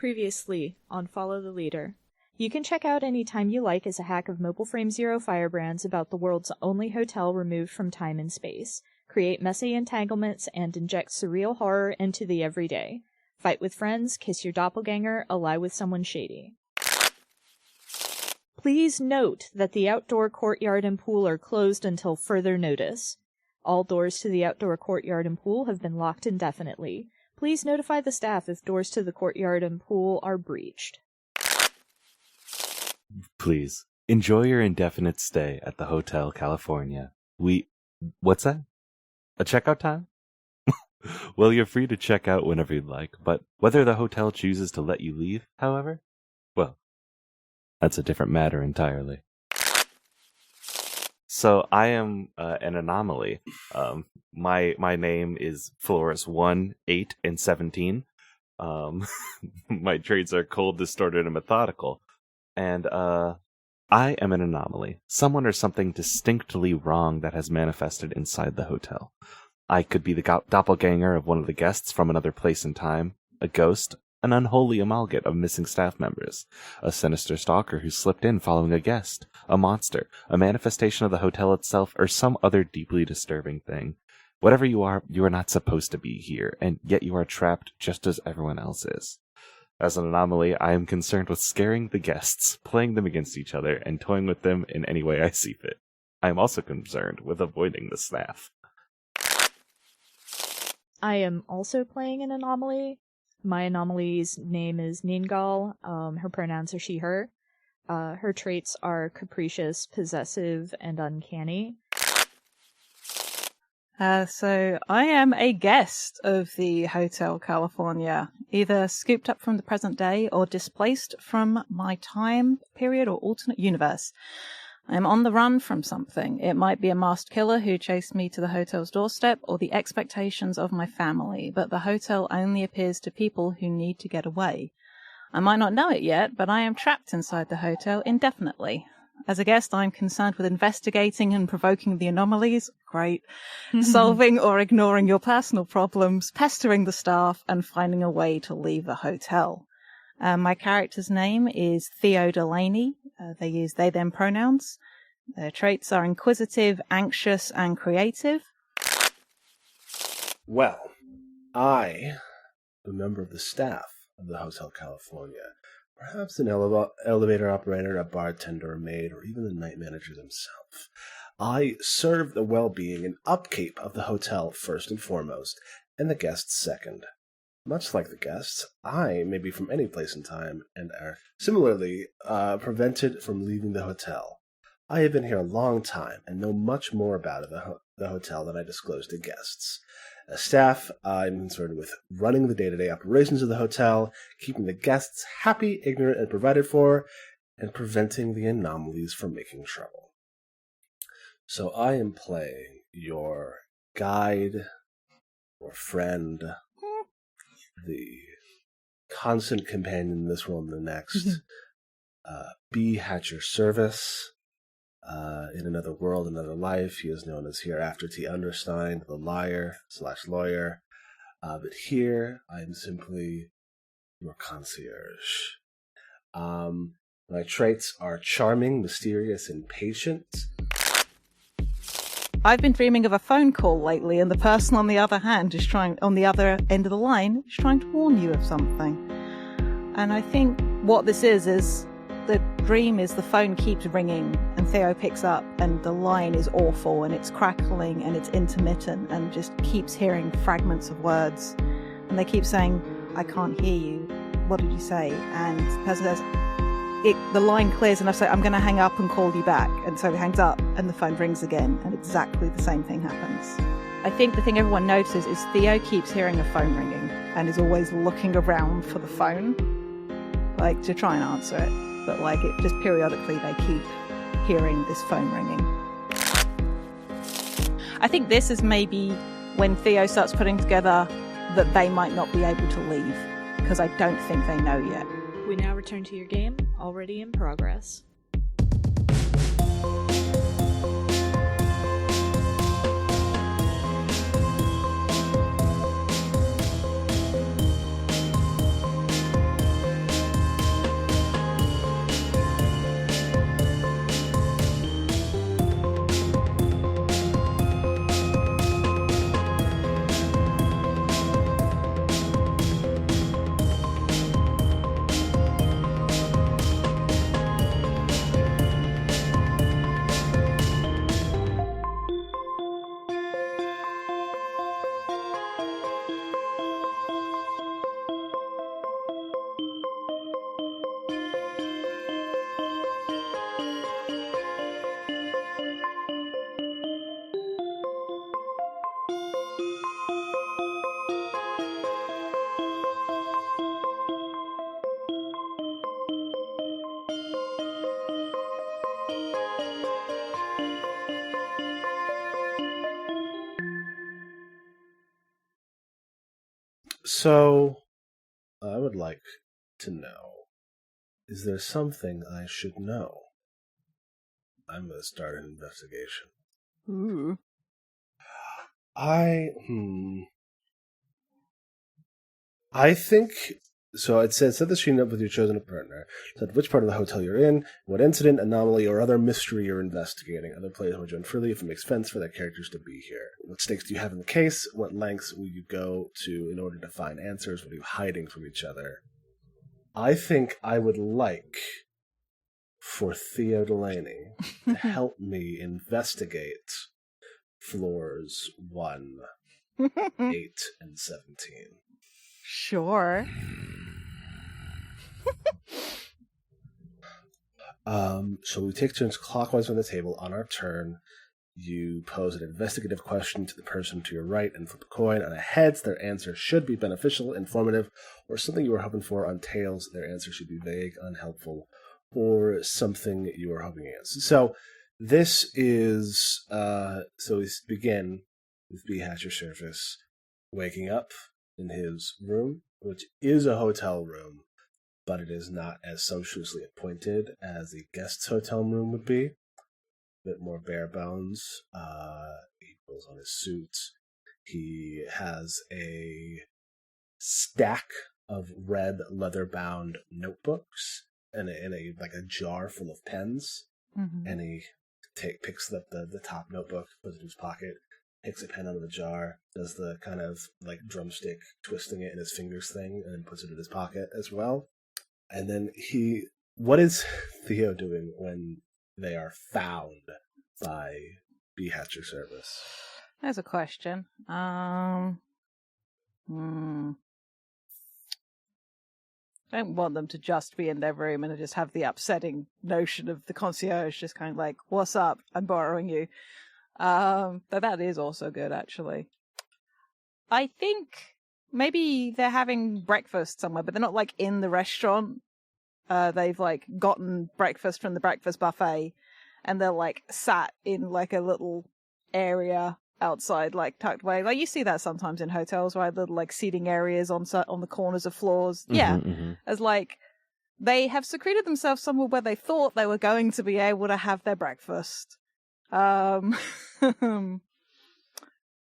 Previously on Follow the Leader. You can check out Anytime You Like as a hack of Mobile Frame Zero firebrands about the world's only hotel removed from time and space. Create messy entanglements and inject surreal horror into the everyday. Fight with friends, kiss your doppelganger, ally with someone shady. Please note that the outdoor courtyard and pool are closed until further notice. All doors to the outdoor courtyard and pool have been locked indefinitely. Please notify the staff if doors to the courtyard and pool are breached. Please, enjoy your indefinite stay at the Hotel California. What's that? A checkout time? Well, you're free to check out whenever you'd like, but whether the hotel chooses to let you leave, however, well, that's a different matter entirely. So I am an anomaly. My name is Flores 1, 8, and 17. My traits are cold, distorted, and methodical. And I am an anomaly. Someone or something distinctly wrong that has manifested inside the hotel. I could be the doppelganger of one of the guests from another place and time, a ghost, an unholy amalgam of missing staff members, a sinister stalker who slipped in following a guest, a monster, a manifestation of the hotel itself, or some other deeply disturbing thing. Whatever you are not supposed to be here, and yet you are trapped just as everyone else is. As an anomaly, I am concerned with scaring the guests, playing them against each other, and toying with them in any way I see fit. I am also concerned with avoiding the staff. I am also playing an anomaly. My anomaly's name is Ningal. Her pronouns are she, her. Her traits are capricious, possessive, and uncanny. So I am a guest of the Hotel California, either scooped up from the present day or displaced from my time period or alternate universe. I'm on the run from something. It might be a masked killer who chased me to the hotel's doorstep or the expectations of my family, but the hotel only appears to people who need to get away. I might not know it yet, but I am trapped inside the hotel indefinitely. As a guest, I'm concerned with investigating and provoking the anomalies. Great. Solving or ignoring your personal problems, pestering the staff, and finding a way to leave the hotel. My character's name is Theo Delaney. They use they, them pronouns. Their traits are inquisitive, anxious, and creative. Well, I am a member of the staff of the Hotel California. Perhaps an elevator operator, a bartender, a maid, or even the night manager himself. I serve the well-being and upkeep of the hotel first and foremost, and the guests second. Much like the guests, I may be from any place in time and are similarly prevented from leaving the hotel. I have been here a long time and know much more about the hotel than I disclose to guests. As staff, I'm concerned with running the day-to-day operations of the hotel, keeping the guests happy, ignorant, and provided for, and preventing the anomalies from making trouble. So I am playing your guide, your friend, the constant companion in this world and the next. Be at your service. In another world, another life, he is known as Hereafter T. Understein, the liar/lawyer. But here, I am simply your concierge. My traits are charming, mysterious, and patient. I've been dreaming of a phone call lately, and the person on the other end is on the other end of the line is trying to warn you of something. And I think what this is the dream is the phone keeps ringing, and Theo picks up, and the line is awful, and it's crackling, and it's intermittent, and just keeps hearing fragments of words. And they keep saying, "I can't hear you. What did you say?" And the person says, the line clears enough, so I'm going to hang up and call you back. And so he hangs up, and the phone rings again, and exactly the same thing happens. I think the thing everyone notices is Theo keeps hearing a phone ringing, and is always looking around for the phone, like, to try and answer it. But, like, it just periodically they keep hearing this phone ringing. I think this is maybe when Theo starts putting together that they might not be able to leave, because I don't think they know yet. We now return to your game, already in progress. So, I would like to know, is there something I should know? I'm going to start an investigation. Ooh. I think, so it says, set the screen up with your chosen partner. Set which part of the hotel you're in, what incident, anomaly, or other mystery you're investigating. Other players will join freely if it makes sense for their characters to be here. What stakes do you have in the case? What lengths will you go to in order to find answers? What are you hiding from each other? I think I would like for Theo Delaney to help me investigate floors 1, 8, and 17. Sure. So we take turns clockwise on the table. On our turn, you pose an investigative question to the person to your right and flip a coin. On a heads, their answer should be beneficial, informative, or something you were hoping for. On tails, their answer should be vague, unhelpful, or something you were hoping against. So this is, so we begin with B. Hatcher Surface waking up in his room, which is a hotel room, but it is not as sumptuously appointed as a guest's hotel room would be. A bit more bare bones. He pulls on his suit. He has a stack of red leather-bound notebooks and a jar full of pens. Mm-hmm. And he picks up the top notebook, puts it in his pocket, takes a pen out of the jar, does the kind of drumstick twisting it in his fingers thing, and then puts it in his pocket as well. And then what is Theo doing when they are found by B. Hatcher Service? There's a question. Don't want them to just be in their room and just have the upsetting notion of the concierge just kind of like, what's up? I'm borrowing you. But that is also good, actually. I think maybe they're having breakfast somewhere, but they're not in the restaurant. They've gotten breakfast from the breakfast buffet, and they're sat in a little area outside, tucked away. You see that sometimes in hotels, right? Little seating areas on the corners of floors. Mm-hmm, Yeah, mm-hmm. as they have secreted themselves somewhere where they thought they were going to be able to have their breakfast.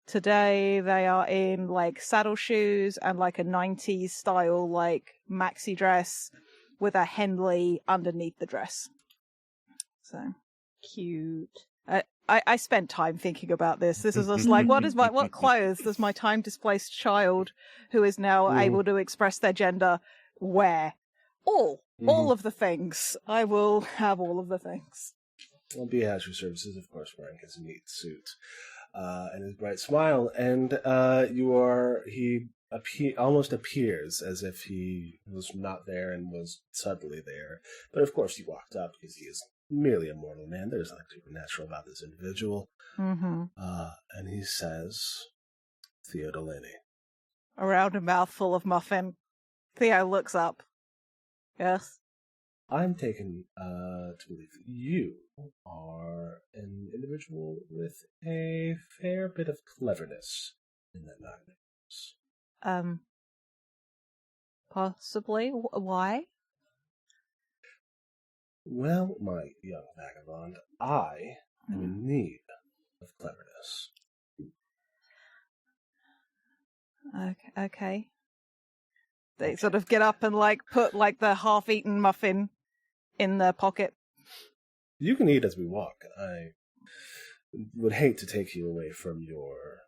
Today they are in saddle shoes and a 90s style maxi dress with a Henley underneath the dress. So Cute. I spent time thinking about this. This is just what clothes does my time-displaced child, who is now able to express their gender, wear? All of the things. I will have all of the things. Well, B. Hatcher Services, of course, wearing his neat suit and his bright smile, and he almost appears as if he was not there and was suddenly there. But of course, he walked up because he is merely a mortal man. There's nothing supernatural about this individual. Mm-hmm. And he says, Theo Delaney. Around a mouthful of muffin, Theo looks up. Yes? I'm taken to believe that you are an individual with a fair bit of cleverness in that matter. Possibly. Why? Well, my young vagabond, I am in need of cleverness. Okay. They sort of get up and put the half-eaten muffin in their pocket. You can eat as we walk. I would hate to take you away from your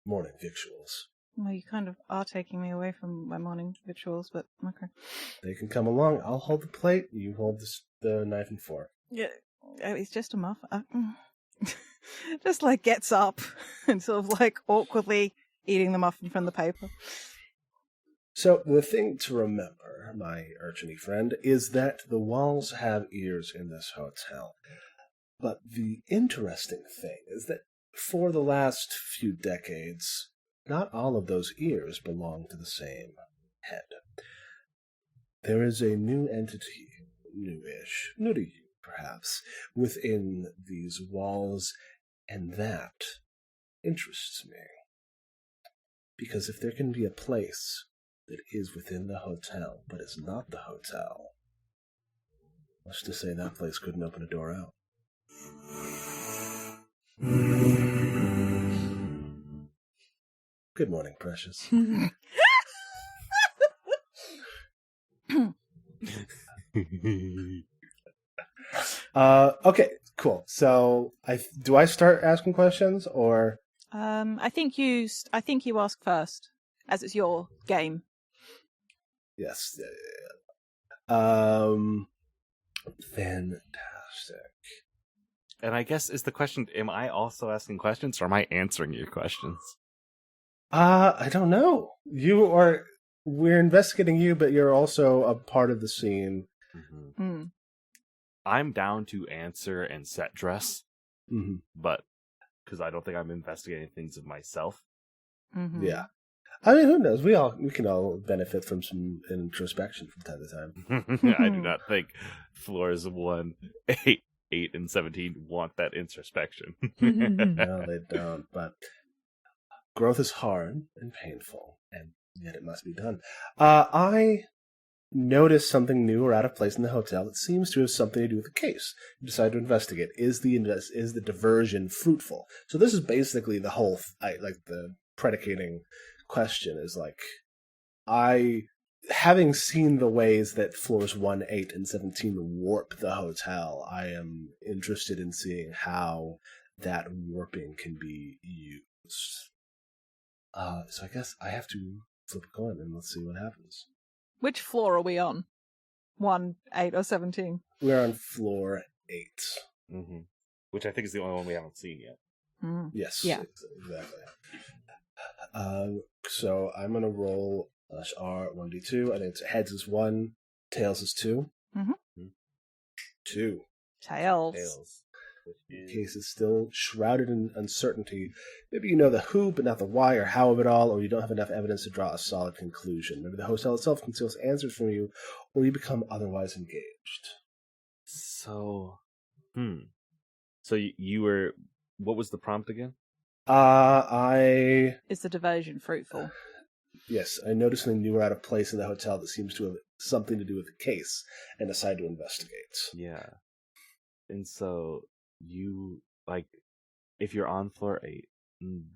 morning victuals. Well, you kind of are taking me away from my morning victuals, but okay. They can come along. I'll hold the plate. You hold the knife and fork. Yeah, it's just a muffin. Just gets up and sort of awkwardly eating the muffin from the paper. So the thing to remember, my urchiny friend, is that the walls have ears in this hotel. But the interesting thing is that for the last few decades, not all of those ears belong to the same head. There is a new entity, newish, new to you perhaps, within these walls, and that interests me. Because if there can be a place that is within the hotel, but is not the hotel, what's to say that place couldn't open a door out? Good morning, Precious. Okay, cool. So, do I start asking questions, or? I think you ask first, as it's your game. Yes. Fantastic. And I guess is the question: am I also asking questions, or am I answering your questions? I don't know. We're investigating you, but you're also a part of the scene. Mm-hmm. Mm. I'm down to answer and set dress, but because I don't think I'm investigating things of myself. Mm-hmm. Yeah. I mean, who knows? We can all benefit from some introspection from time to time. I do not think floors 1, 8, and 17 want that introspection. No, they don't. But growth is hard and painful, and yet it must be done. I noticed something new or out of place in the hotel that seems to have something to do with the case. You decide to investigate. Is the diversion fruitful? So this is basically the whole, the predicating question is having seen the ways that floors 1, 8, and 17 warp the hotel, I am interested in seeing how that warping can be used. So I guess I have to flip a coin and let's see what happens. Which floor are we on? 1, 8, or 17? We're on floor 8. Mm-hmm. Which I think is the only one we haven't seen yet. Mm. Yes. Yeah. Exactly. So I'm going to roll R1d2. I think it's heads is 1, tails is 2. Mm-hmm. 2. Tails. The case is still shrouded in uncertainty. Maybe you know the who, but not the why or how of it all, or you don't have enough evidence to draw a solid conclusion. Maybe the hotel itself conceals answers from you, or you become otherwise engaged. So, So you were... What was the prompt again? Is the diversion fruitful? Yes, I noticed something new or out of place in the hotel that seems to have something to do with the case, and decide to investigate. Yeah. And so... You, if you're on floor 8,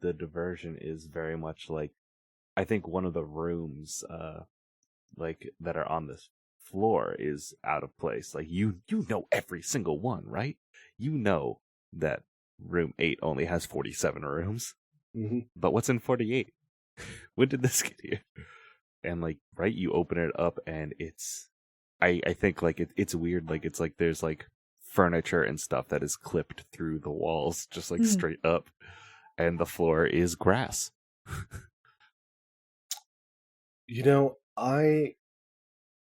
the diversion is very much I think one of the rooms, that are on this floor is out of place. You know every single one, right? You know that room 8 only has 47 rooms. Mm-hmm. But what's in 48? When did this get here? And, right, you open it up and it's, I think, it's weird. It's there's, furniture and stuff that is clipped through the walls, just straight up, and the floor is grass.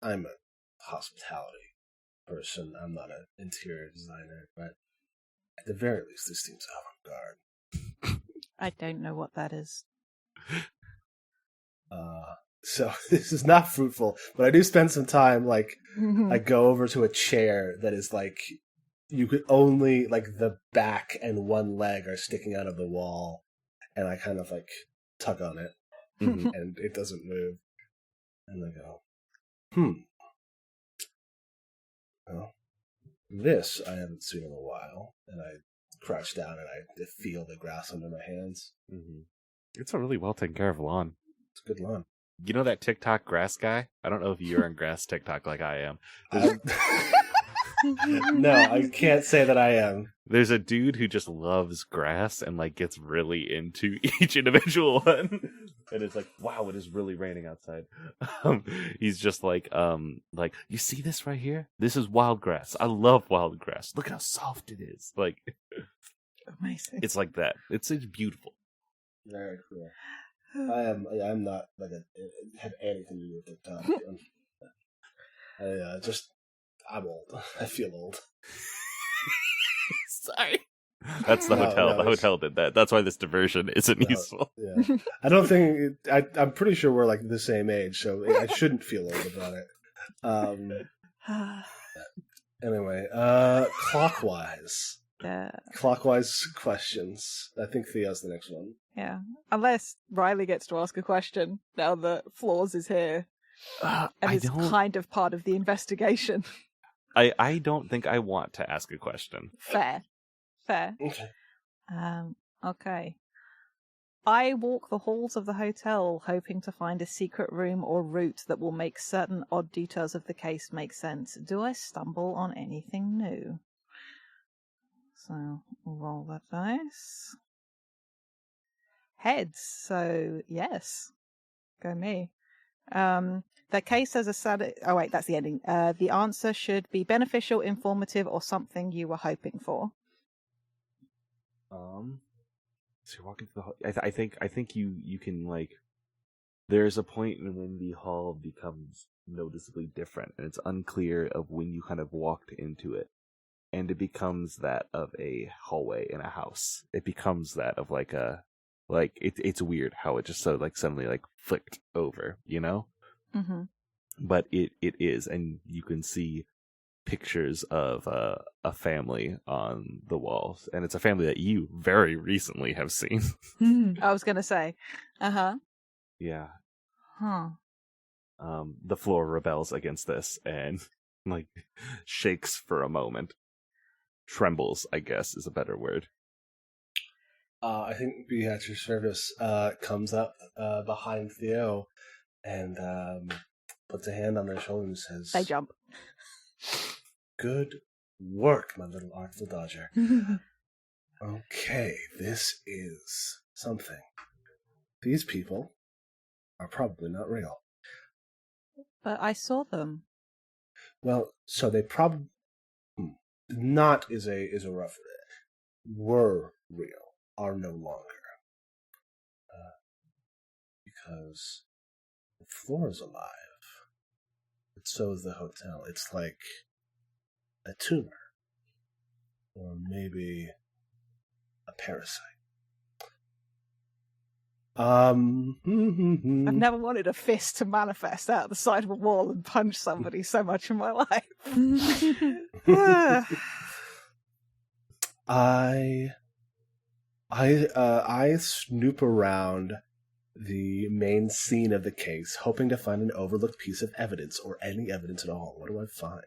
I'm a hospitality person. I'm not an interior designer, but at the very least, this seems avant-garde. I don't know what that is. So this is not fruitful, but I do spend some time, I go over to a chair that is you could only, the back and one leg are sticking out of the wall, and I kind of, tug on it, and it doesn't move. And I go, well, this I haven't seen in a while. And I crouch down and I feel the grass under my hands. Mm-hmm. It's a really well taken care of lawn. It's a good lawn. You know that TikTok grass guy? I don't know if you're on grass TikTok like I am. No, I can't say that I am. There's a dude who just loves grass and gets really into each individual one. And it's wow, it is really raining outside. He's just you see this right here? This is wild grass. I love wild grass. Look at how soft it is. Amazing. It's like that. It's beautiful. Very cool. I'm not have anything to do with TikTok. I'm old. I feel old. Sorry. That's the hotel. The hotel did that. That's why this diversion isn't useful. Yeah. I don't think... I'm pretty sure we're the same age, so I shouldn't feel old about it. Anyway, clockwise. Clockwise questions. I think Thea's the next one. Yeah. Unless Riley gets to ask a question now that Floors is here. And it's kind of part of the investigation. I don't think I want to ask a question. Fair. Okay. Okay. I walk the halls of the hotel hoping to find a secret room or route that will make certain odd details of the case make sense. Do I stumble on anything new? So, roll that dice. Heads, so yes. Go me. The case has a sad... Oh wait, that's the ending. The answer should be beneficial, informative, or something you were hoping for. So you're walking through the hall. I think you can, like, there's a point when the hall becomes noticeably different, and it's unclear of when you kind of walked into it, and it becomes that of a hallway in a house. It becomes that of it's weird how it just so like suddenly like flicked over, you know? Mm-hmm. But it is, and you can see pictures of a family on the walls, and it's a family that you very recently have seen. I was gonna say. Yeah. Huh. The floor rebels against this and like shakes for a moment. Trembles, I guess, is a better word. I think Be at Your Service comes up behind Theo and puts a hand on their shoulder and says, They jump. Good work, my little artful dodger. Okay, this is something. These people are probably not real. But I saw them. Well, so they probably... Not is a rough word. Were real, are no longer. Because the floor is alive. But so is the hotel. It's like a tumor. Or maybe a parasite. I've never wanted a fist to manifest out of the side of a wall and punch somebody so much in my life. I snoop around the main scene of the case, hoping to find an overlooked piece of evidence or any evidence at all. What do I find?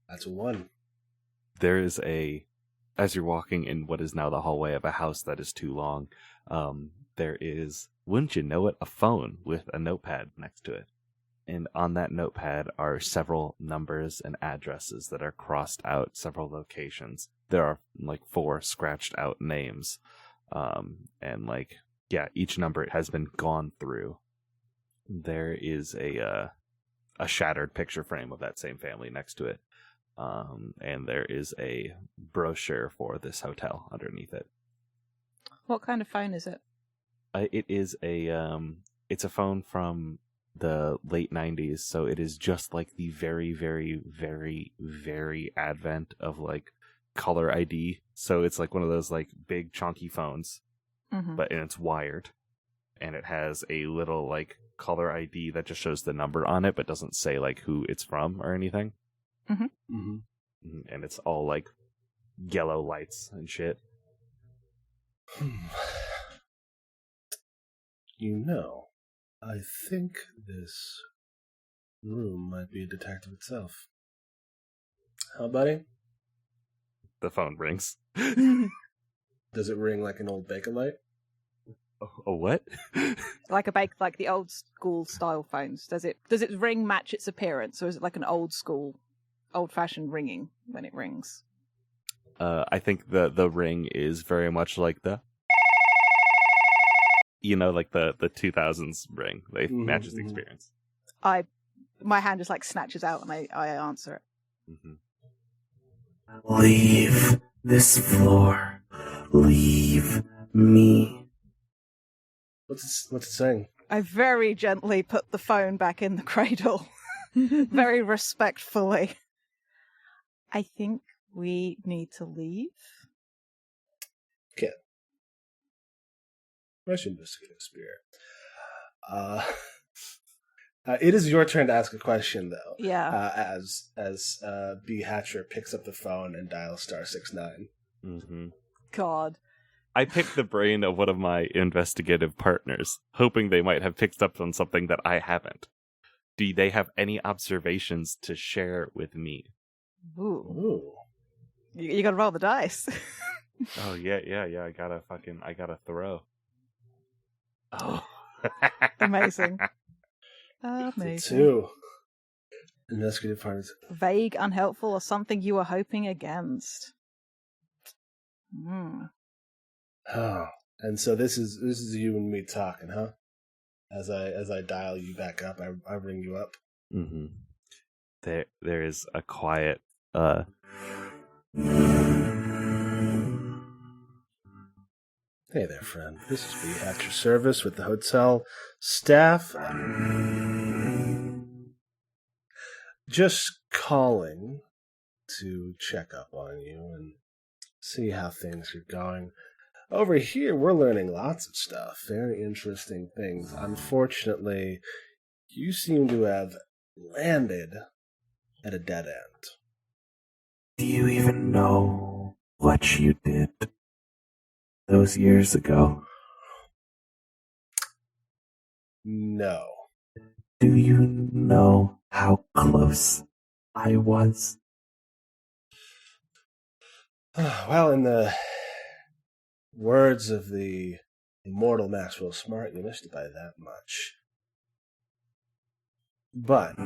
That's a 1. There is as you're walking in what is now the hallway of a house that is too long, there is, wouldn't you know it, a phone with a notepad next to it. And on that notepad are several numbers and addresses that are crossed out, several locations. There are like 4 scratched out names. And like, yeah, each number has been gone through. There is a shattered picture frame of that same family next to it. And there is a brochure for this hotel underneath it. What kind of phone is it? It is it's a phone from the late 90s, so it is just like the very, very, very, very advent of like color ID. So it's like one of those like big chunky phones, but and it's wired, and it has a little like color ID that just shows the number on it, but doesn't say like who it's from or anything. And it's all like yellow lights and shit. You know, I think this room might be a detective itself. How, buddy? The phone rings. Does it ring like an old Bakelite? A what? Like the old school style phones. Does it ring match its appearance, or is it like an old fashioned ringing when it rings? I think the ring is very much like the, like the 2000s ring. They matches the experience. My hand just like snatches out and I answer it. Leave this floor. Leave me. What's it saying? I very gently put the phone back in the cradle. Very respectfully. I think we need to leave. Okay. Rush investigative spirit. It is your turn to ask a question, though. Yeah. As B. Hatcher picks up the phone and dials *69. Mm-hmm. God. I picked the brain of one of my investigative partners, hoping they might have picked up on something that I haven't. Do they have any observations to share with me? Ooh. You gotta roll the dice. Oh, yeah. I gotta throw. Oh. Amazing. Amazing. 2. Investigative partners. Vague, unhelpful, or something you were hoping against. Oh, and so this is you and me talking, huh? As I dial you back up, I ring you up. Mm-hmm. There is a quiet. Hey there, friend. This is B. at your service with the hotel staff. Just calling to check up on you and see how things are going. Over here, we're learning lots of stuff. Very interesting things. Unfortunately, you seem to have landed at a dead end. Do you even know what you did those years ago? No. Do you know how close I was? Well, in the words of the immortal Maxwell Smart, you missed it by that much. But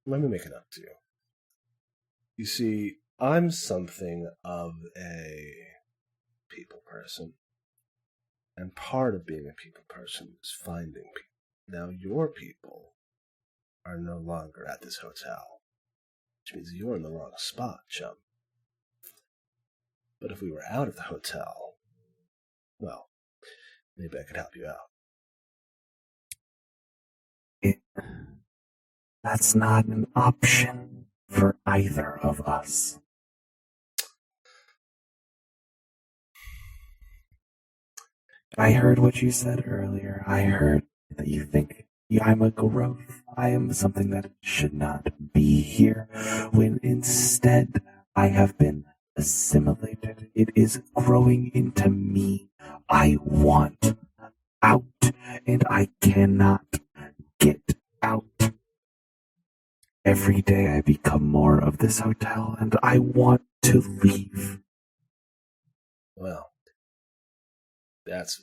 let me make it up to you. You see, I'm something of a people person. And part of being a people person is finding people. Now, your people are no longer at this hotel, which means you're in the wrong spot, chum. But if we were out of the hotel, well, maybe I could help you out. That's not an option for either of us. I heard what you said earlier. I heard that you think I'm a growth. I am something that should not be here, when instead I have been assimilated. It is growing into me. I want out, and I cannot get out. Every day I become more of this hotel, and I want to leave. Well, that's...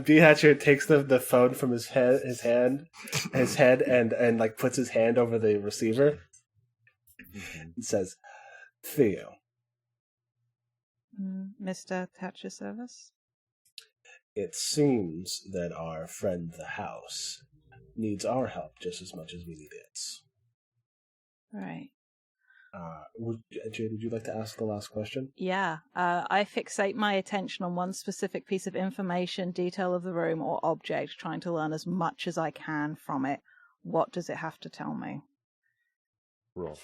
B. Hatcher takes the phone from his head, and like puts his hand over the receiver and says, "Theo, Mr. Thatcher Service? It seems that our friend the house needs our help just as much as we need its." Right. Jade, would you like to ask the last question? Yeah. I fixate my attention on one specific piece of information, detail of the room, or object, trying to learn as much as I can from it. What does it have to tell me? Roll.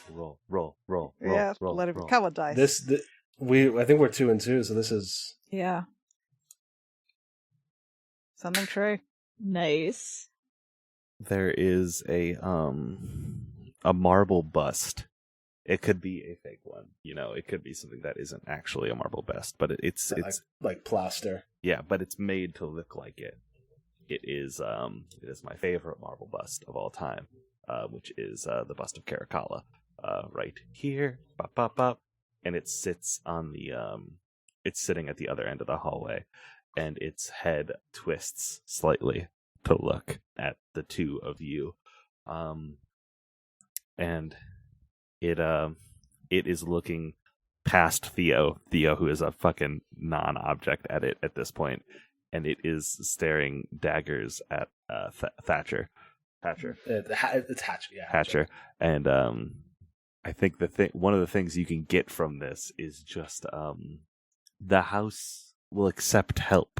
Yeah, let it come on, dice. I think we're 2 and 2, so this is... Yeah. Something true. Nice. There is a marble bust. It could be a fake one, it could be something that isn't actually a marble bust, but it's like plaster. Yeah, but it's made to look like it. It is my favorite marble bust of all time, which is the bust of Caracalla, right here, and it sits on the it's sitting at the other end of the hallway, and its head twists slightly to look at the two of you, and it is looking past Theo, who is a fucking non-object at it at this point, and it is staring daggers at Thatcher. It's Hatcher, yeah. Hatcher. And I think one of the things you can get from this is just the house will accept help,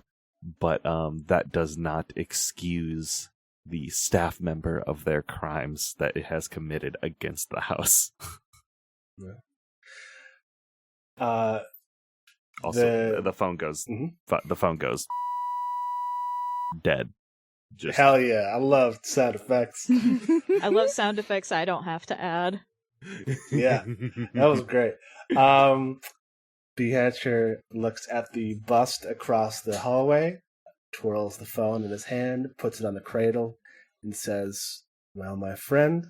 but that does not excuse the staff member of their crimes that it has committed against the house. Yeah. Also, the phone goes. Mhm. The phone goes dead. Just Hell yeah! I love sound effects. I love sound effects I don't have to add. Yeah, that was great. Hatcher looks at the bust across the hallway, twirls the phone in his hand, puts it on the cradle, and says, "Well, my friend,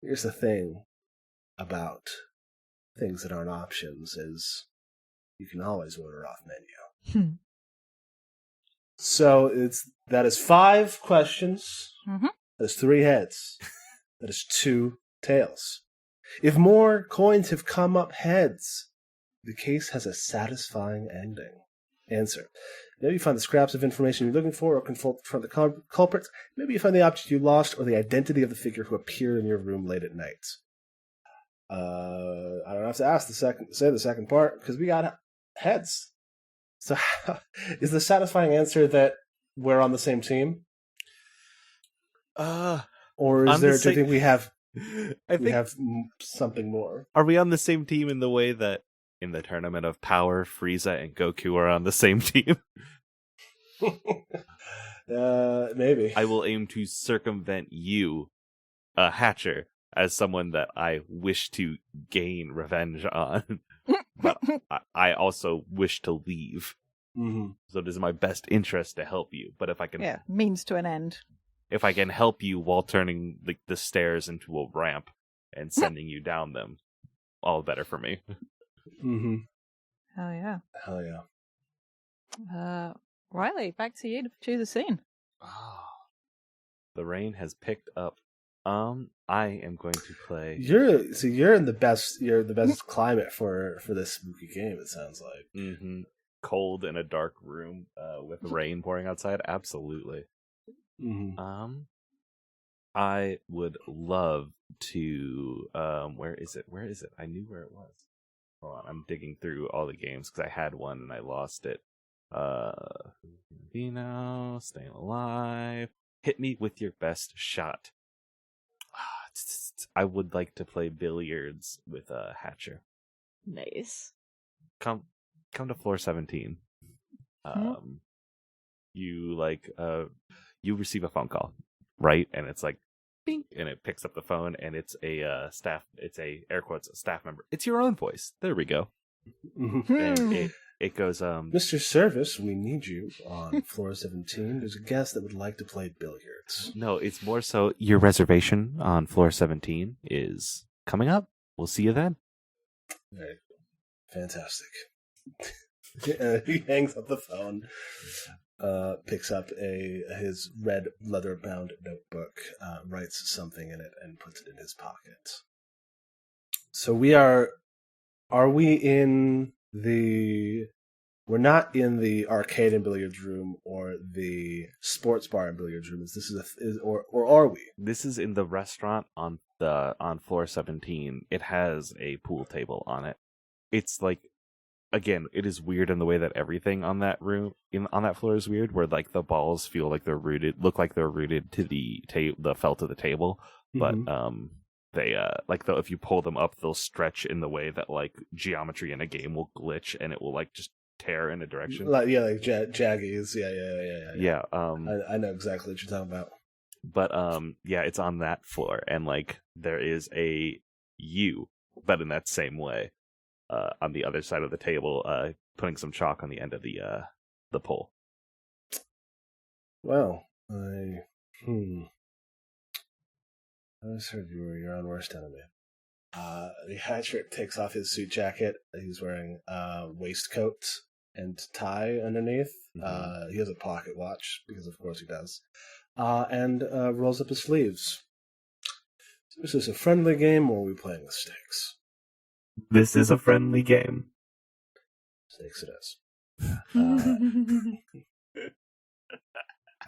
here's the thing about things that aren't options is you can always order off menu." So that is 5 questions. Mm-hmm. That is 3 heads. That is 2 tails. If more coins have come up heads, the case has a satisfying ending. Answer. Maybe you find the scraps of information you're looking for or confront the culprits. Maybe you find the object you lost or the identity of the figure who appeared in your room late at night. I don't have to say the second part because we got heads. So is the satisfying answer that we're on the same team? Or is there, do you think we have something more? Are we on the same team in the way that in the Tournament of Power, Frieza and Goku are on the same team? Maybe. I will aim to circumvent you, Hatcher, as someone that I wish to gain revenge on. But I also wish to leave. Mm-hmm. So it is in my best interest to help you. But if I can... Yeah, means to an end. If I can help you while turning the stairs into a ramp and sending you down them, all better for me. Mm-hmm. Hell yeah. Hell yeah. Riley, back to you to choose a scene. The rain has picked up. I am going to play. You're in the best. You're the best climate for this spooky game. It sounds like. Mm-hmm. Cold in a dark room, with rain pouring outside. Absolutely. Mm-hmm. I would love to. Where is it? I knew where it was. Hold on, I'm digging through all the games because I had one and I lost it. Vino, Staying Alive. Hit me with your best shot. I would like to play billiards with Hatcher. Nice. Come to floor 17. You receive a phone call, right? And it's like, bing, and it picks up the phone, and it's a air quotes staff member. It's your own voice. There we go. And it goes, Mr. Service, we need you on floor 17. There's a guest that would like to play billiards. No, it's more so your reservation on floor 17 is coming up. We'll see you then. Right. Fantastic. He hangs up the phone, picks up his red leather-bound notebook, writes something in it, and puts it in his pocket. So we're not in the arcade and billiards room or the sports bar and billiards room. Or are we? This is in the restaurant on floor 17. It has a pool table on it. It's like, again, it is weird in the way that everything on that floor is weird, where like the balls look like they're rooted to the felt of the table, but they if you pull them up, they'll stretch in the way that like geometry in a game will glitch and it will like just tear in a direction. Like jaggies. Yeah. I know exactly what you're talking about. But it's on that floor, and like there is a U, but in that same way. On the other side of the table, putting some chalk on the end of the pole. Well, I just heard you're on worst enemy. The Hatcher takes off his suit jacket. He's wearing waistcoat and tie underneath. Mm-hmm. He has a pocket watch, because of course he does. And rolls up his sleeves. Is this a friendly game, or are we playing with stakes? This is a friendly game. Stakes it is.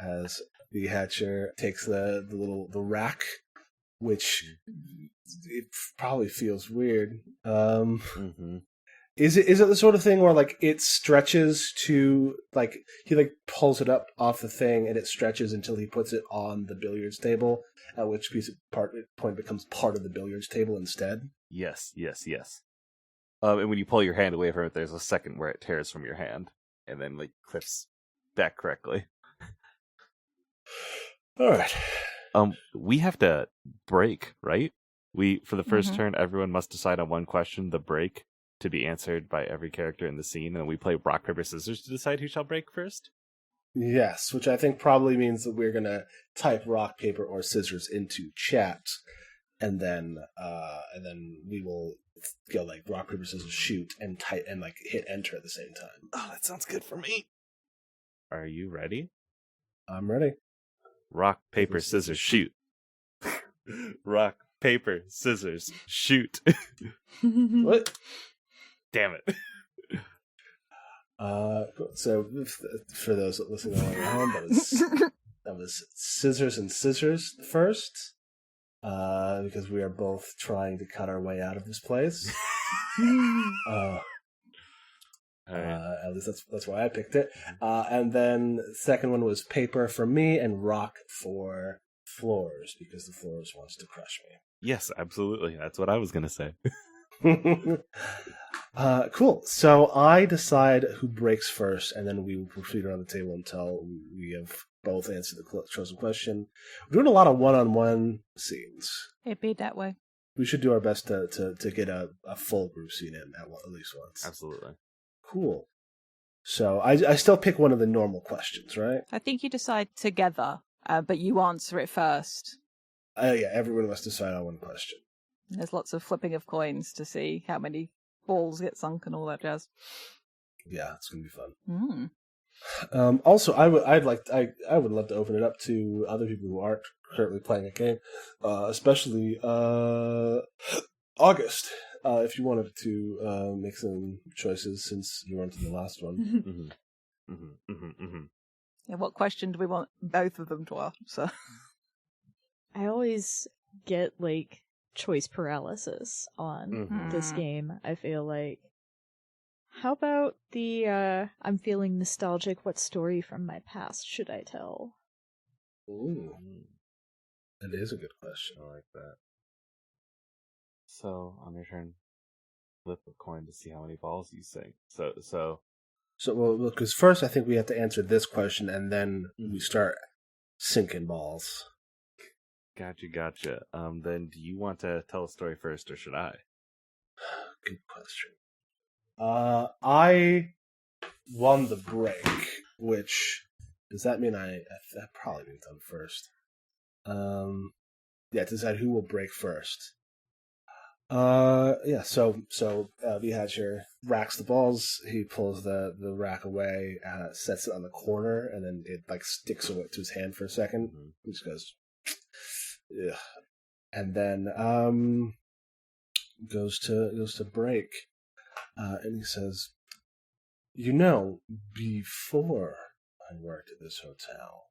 As the Hatcher takes the rack, which it probably feels weird. Is it the sort of thing where like it stretches to like he like pulls it up off the thing and it stretches until he puts it on the billiards table, at which point becomes part of the billiards table instead? Yes. And when you pull your hand away from it, there's a second where it tears from your hand, and then like clips back correctly. All right. We have to break, right? For the first Mhm. turn, everyone must decide on one question, the break, to be answered by every character in the scene, and we play rock, paper, scissors to decide who shall break first. Yes, which I think probably means that we're gonna type rock, paper, or scissors into chat, and then we will go like rock, paper, scissors, shoot, and type and like hit enter at the same time. Oh, that sounds good for me. Are you ready? I'm ready. Rock, paper, scissors, shoot. Rock, paper, scissors, shoot. What? Damn it. Cool. So for those listening at home, that was scissors and scissors first, because we are both trying to cut our way out of this place. At least that's why I picked it. And then the second one was paper for me and rock for Floors, because the Floors wants to crush me. Yes, absolutely. That's what I was going to say. Cool. So I decide who breaks first, and then we will proceed around the table until we have both answered the chosen question. We're doing a lot of one-on-one scenes. It'd be that way. We should do our best to get a full group scene in at least once. Absolutely. Cool. So I still pick one of the normal questions, right? I think you decide together, but you answer it first. Yeah, everyone must decide on one question. There's lots of flipping of coins to see how many balls get sunk and all that jazz. Yeah, it's gonna be fun. Mm. Also, I would love to open it up to other people who aren't currently playing a game, especially August. If you wanted to make some choices since you weren't in the last one. Yeah, what question do we want both of them to ask? So I always get like choice paralysis on this game, I feel like. How about the I'm feeling nostalgic, what story from my past should I tell? Ooh. That is a good question. I like that. So, on your turn, flip a coin to see how many balls you sink. So well, because first I think we have to answer this question, and then we start sinking balls. Gotcha. Then do you want to tell a story first, or should I? Good question. I won the break, which does that mean I probably moved on first? Yeah, to decide who will break first. Yeah. So Vihatcher racks the balls. He pulls the rack away, sets it on the corner, and then it like sticks away to his hand for a second. He just goes, ugh. And then goes to break, and he says, before I worked at this hotel,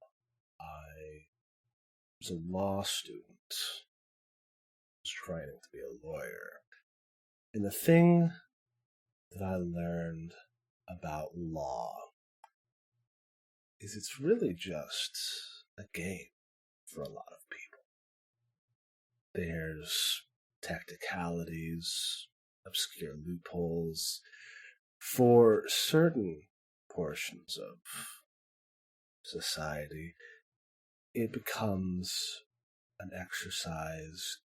I was a law student. Was training to be a lawyer. And the thing that I learned about law is it's really just a game for a lot of people. There's tacticalities, obscure loopholes. For certain portions of society, it becomes an exercise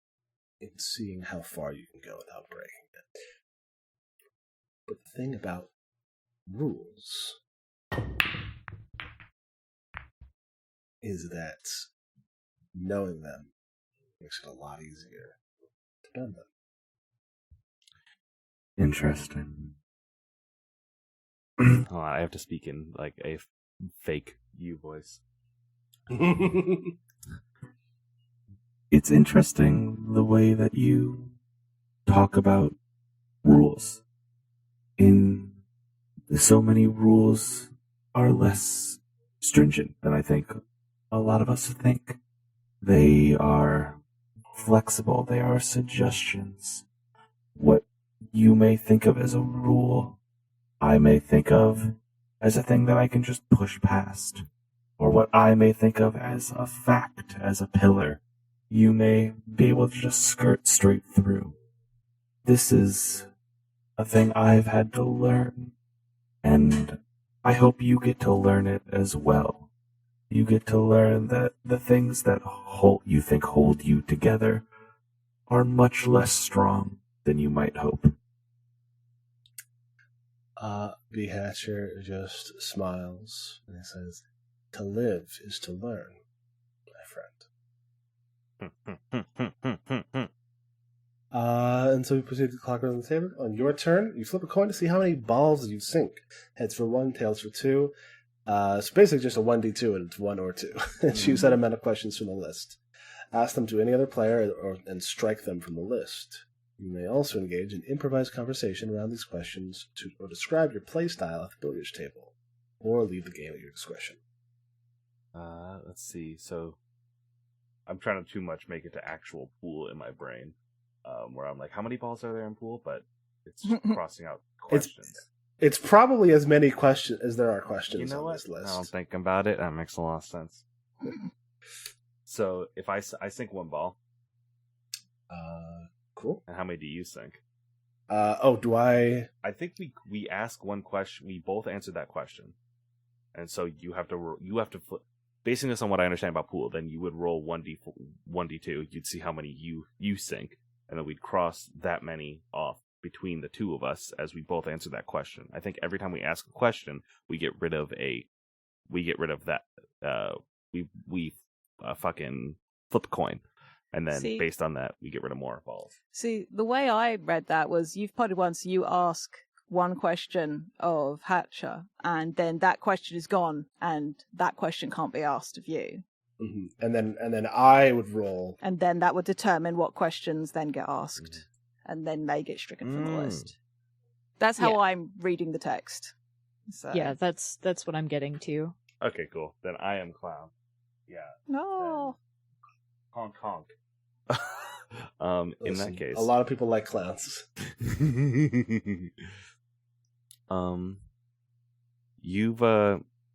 in seeing how far you can go without breaking it. But the thing about rules is that knowing them makes it a lot easier to bend them. Interesting. Oh, I have to speak in like a fake you voice. It's interesting the way that you talk about rules. So many rules are less stringent than I think a lot of us think. They are flexible. They are suggestions. What you may think of as a rule, I may think of as a thing that I can just push past. Or what I may think of as a fact, as a pillar, you may be able to just skirt straight through. This is a thing I've had to learn. And I hope you get to learn it as well. You get to learn that the things that you think hold you together are much less strong than you might hope. B. Hatcher just smiles and he says, "To live is to learn, my friend." And so we proceed to clock around the table. On your turn, you flip a coin to see how many balls you sink. Heads for 1, tails for 2. It's basically just a 1d2, and it's 1 or 2. And choose that amount of questions from the list. Ask them to any other player and strike them from the list. You may also engage in improvised conversation around these questions or describe your play style at the billiards table, or leave the game at your discretion. Let's see. So I'm trying to too much make it to actual pool in my brain, where I'm like, how many balls are there in pool? But it's crossing out questions. It's probably as many questions as there are questions on this list. Now I'm thinking about it. That makes a lot of sense. So if I sink 1 ball. Cool. And how many do you sink? Do I? I think we ask one question. We both answered that question, and so you have to flip. Basing this on what I understand about pool, then you would roll 1d2. You'd see how many you sink, and then we'd cross that many off between the two of us as we both answer that question. I think every time we ask a question, we get rid of that. We fucking flip a coin. And then, based on that, we get rid of more balls. See, the way I read that was you've potted once, you ask one question of Hatcher, and then that question is gone, and that question can't be asked of you. Mm-hmm. And then I would roll. And then that would determine what questions then get asked, and then they get stricken from the list. That's how I'm reading the text. So. Yeah, that's what I'm getting to. Okay, cool. Then I am clown. Yeah. No. Honk honk. Listen, in that case, a lot of people like clowns.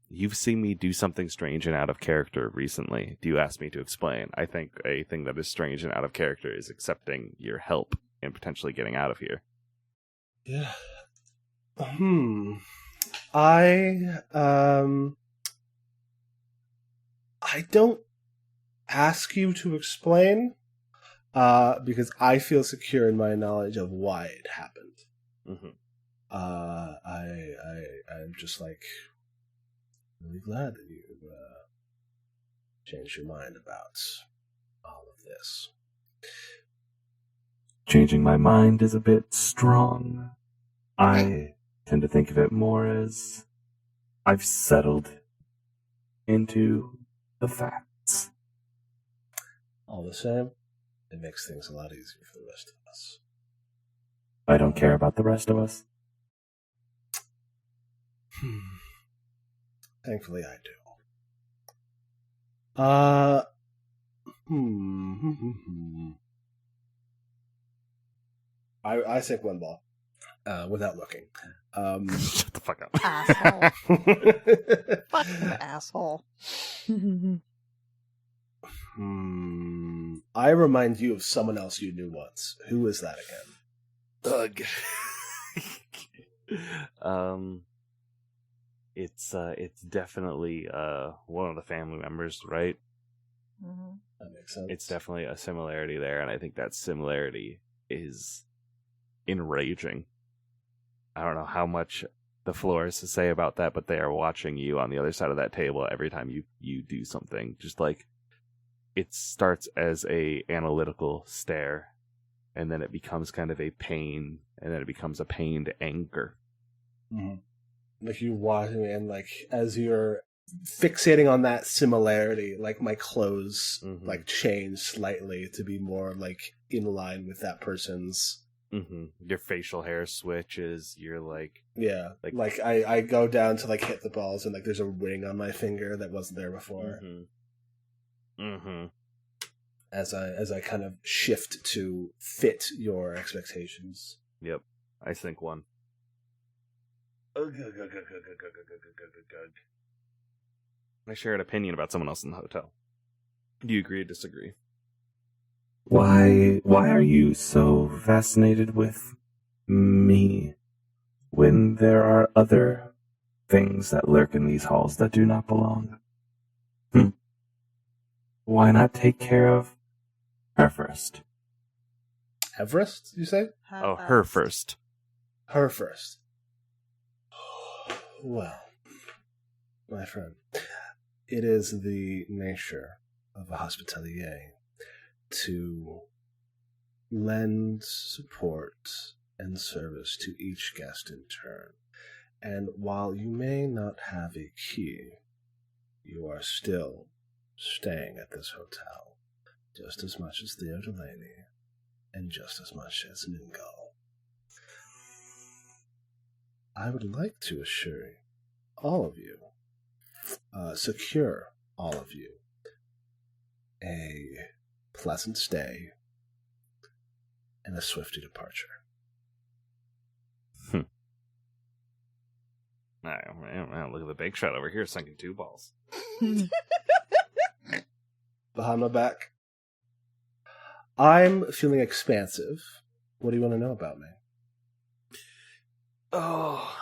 You've seen me do something strange and out of character recently. Do you ask me to explain? I think a thing that is strange and out of character is accepting your help and potentially getting out of here. Yeah. I don't ask you to explain, because I feel secure in my knowledge of why it happened. Mm-hmm. I'm just like really glad that you changed your mind about all of this. Changing my mind is a bit strong. I tend to think of it more as I've settled into the facts. All the same, it makes things a lot easier for the rest of us. I don't care about the rest of us. Thankfully, I do. I sink 1 ball without looking. Shut the fuck up. Asshole. Fucking asshole. I remind you of someone else you knew once. Who is that again? Ugh. It's definitely one of the family members, right? Mm-hmm. That makes sense. It's definitely a similarity there, and I think that similarity is enraging. I don't know how much the floor is to say about that, but they are watching you on the other side of that table every time you do something. Just like it starts as a analytical stare, and then it becomes kind of a pain, and then it becomes a pained anger. Mm-hmm. Like you watching me, and like as you're fixating on that similarity, like my clothes like change slightly to be more like in line with that person's. Mm-hmm. Your facial hair switches. You're like, yeah, like I go down to like hit the balls, and like there's a ring on my finger that wasn't there before. As I kind of shift to fit your expectations. Yep, I sink 1. I share an opinion about someone else in the hotel. Do you agree or disagree? Why are you so fascinated with me when there are other things that lurk in these halls that do not belong? Why not take care of her first? Everest, you say? Her first. Her first. Well, my friend, it is the nature of a hospitalier to lend support and service to each guest in turn. And while you may not have a key, you are still staying at this hotel just as much as Theo Delaney and just as much as Ningal. I would like to assure all of you, secure all of you, a pleasant stay and a swift departure. Man, look at the big shot over here sinking 2 balls. Behind my back. I'm feeling expansive. What do you want to know about me? Oh.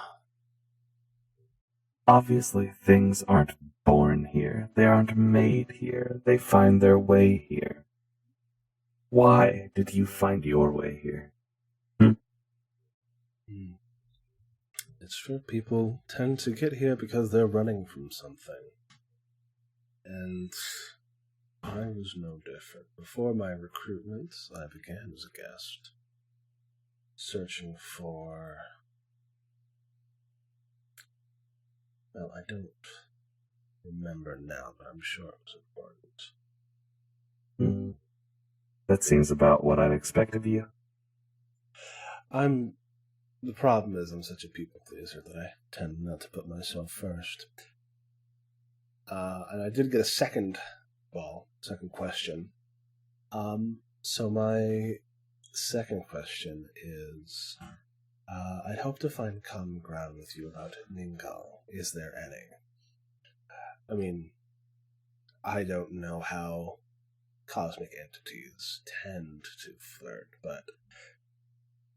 Obviously, things aren't born here. They aren't made here. They find their way here. Why did you find your way here? It's true, people tend to get here because they're running from something. And I was no different. Before my recruitment, I began as a guest, searching for... Well, I don't remember now, but I'm sure it was important. That seems about what I'd expect of you. The problem is I'm such a people pleaser that I tend not to put myself first. And I did get a second question. So my second question is, I'd hope to find common ground with you about Ningal. Is there any? I mean, I don't know how cosmic entities tend to flirt, but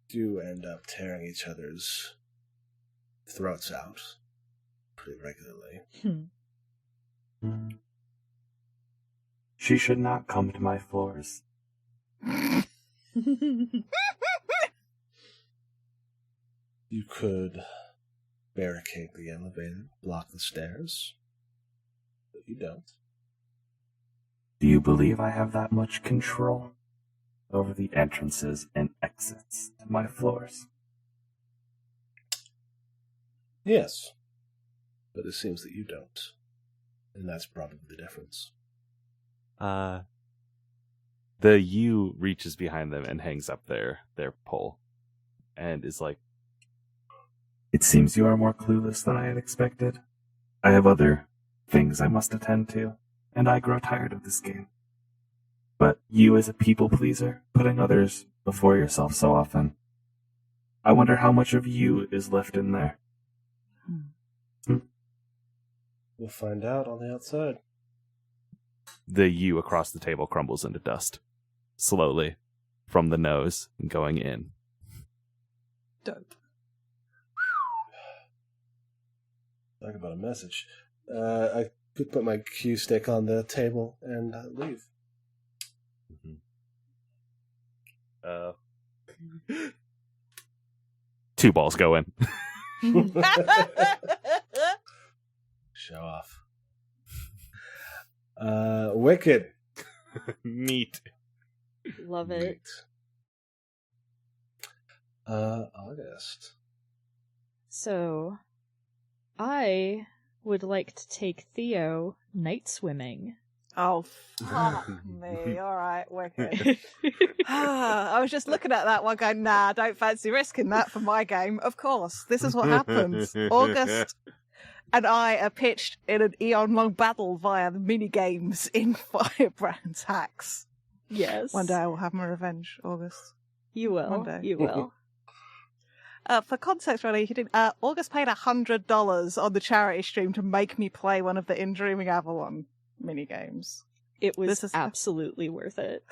do end up tearing each other's throats out pretty regularly. She should not come to my floors. You could barricade the elevator, block the stairs, but you don't. Do you believe I have that much control over the entrances and exits to my floors? Yes, but it seems that you don't. And that's probably the difference. The U reaches behind them and hangs up their pole and is like, It seems you are more clueless than I had expected. I have other things I must attend to, and I grow tired of this game. But you as a people pleaser, putting others before yourself so often, I wonder how much of you is left in there. We'll find out on the outside. the U across the table crumbles into dust, slowly, from the nose, going in. Dope. Talk about a message. I could put my cue stick on the table and leave. Mm-hmm. 2 balls go in. Show off. Wicked. Neat. Love it. August. So, I would like to take Theo night swimming. Oh, fuck me. All right, wicked. I was just looking at that one going, nah, don't fancy risking that for my game. Of course, this is what happens. August and I are pitched in an eon-long battle via the mini-games in Firebrand's Hacks. Yes. One day I will have my revenge, August. You will. One day. You will. For context, really, August paid $100 on the charity stream to make me play one of the In Dreaming Avalon minigames. It was absolutely worth it.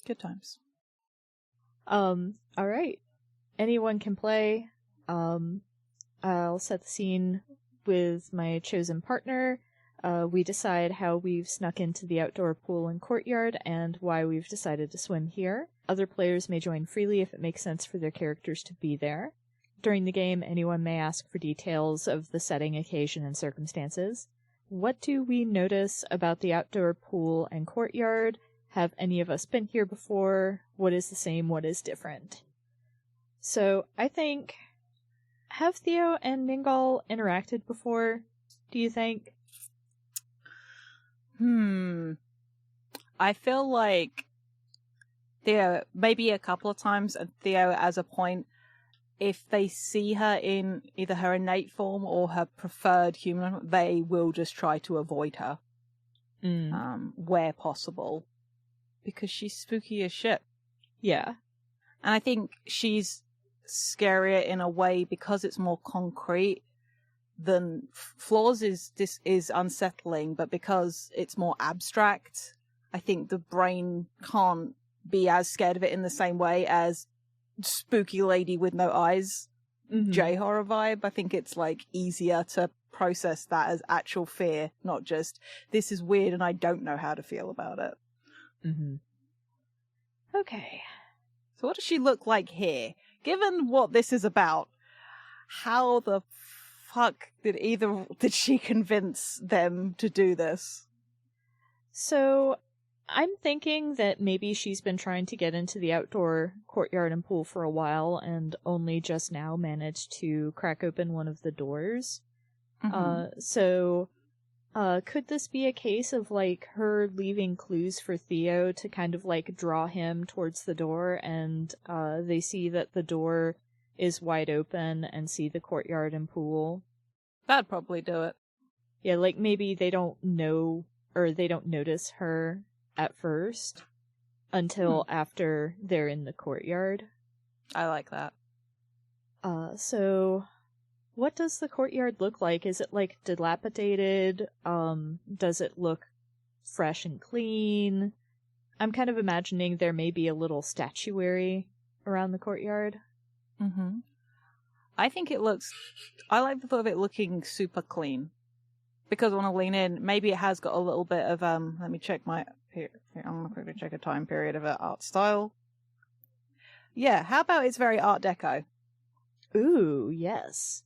Good times. All right. Anyone can play. I'll set the scene with my chosen partner. We decide how we've snuck into the outdoor pool and courtyard and why we've decided to swim here. Other players may join freely if it makes sense for their characters to be there. During the game, anyone may ask for details of the setting, occasion, and circumstances. What do we notice about the outdoor pool and courtyard? Have any of us been here before? What is the same? What is different? So, I think... Have Theo and Ningal interacted before, do you think? I feel like Theo, maybe a couple of times, and Theo as a point, if they see her in either her innate form or her preferred human, they will just try to avoid her. Where possible. Because she's spooky as shit. Yeah. And I think she's scarier in a way because it's more concrete than Flaws is unsettling, but because it's more abstract, I think the brain can't be as scared of it in the same way as spooky lady with no eyes, J-horror vibe. I think it's like easier to process that as actual fear, not just this is weird and I don't know how to feel about it. Okay. So what does she look like here? Given what this is about, how the fuck did she convince them to do this? So, I'm thinking that maybe she's been trying to get into the outdoor courtyard and pool for a while and only just now managed to crack open one of the doors. Could this be a case of, like, her leaving clues for Theo to kind of, like, draw him towards the door, and they see that the door is wide open and see the courtyard and pool? That'd probably do it. Yeah, like, maybe they don't know, or they don't notice her at first until after they're in the courtyard. I like that. So... What does the courtyard look like? Is it, like, dilapidated? Does it look fresh and clean? I'm kind of imagining there may be a little statuary around the courtyard. I think it looks... I like the thought of it looking super clean. Because I want to lean in. Maybe it has got a little bit of... let me check my... Here, I'm going to quickly check a time period of art style. Yeah, how about it's very Art Deco? Ooh, yes.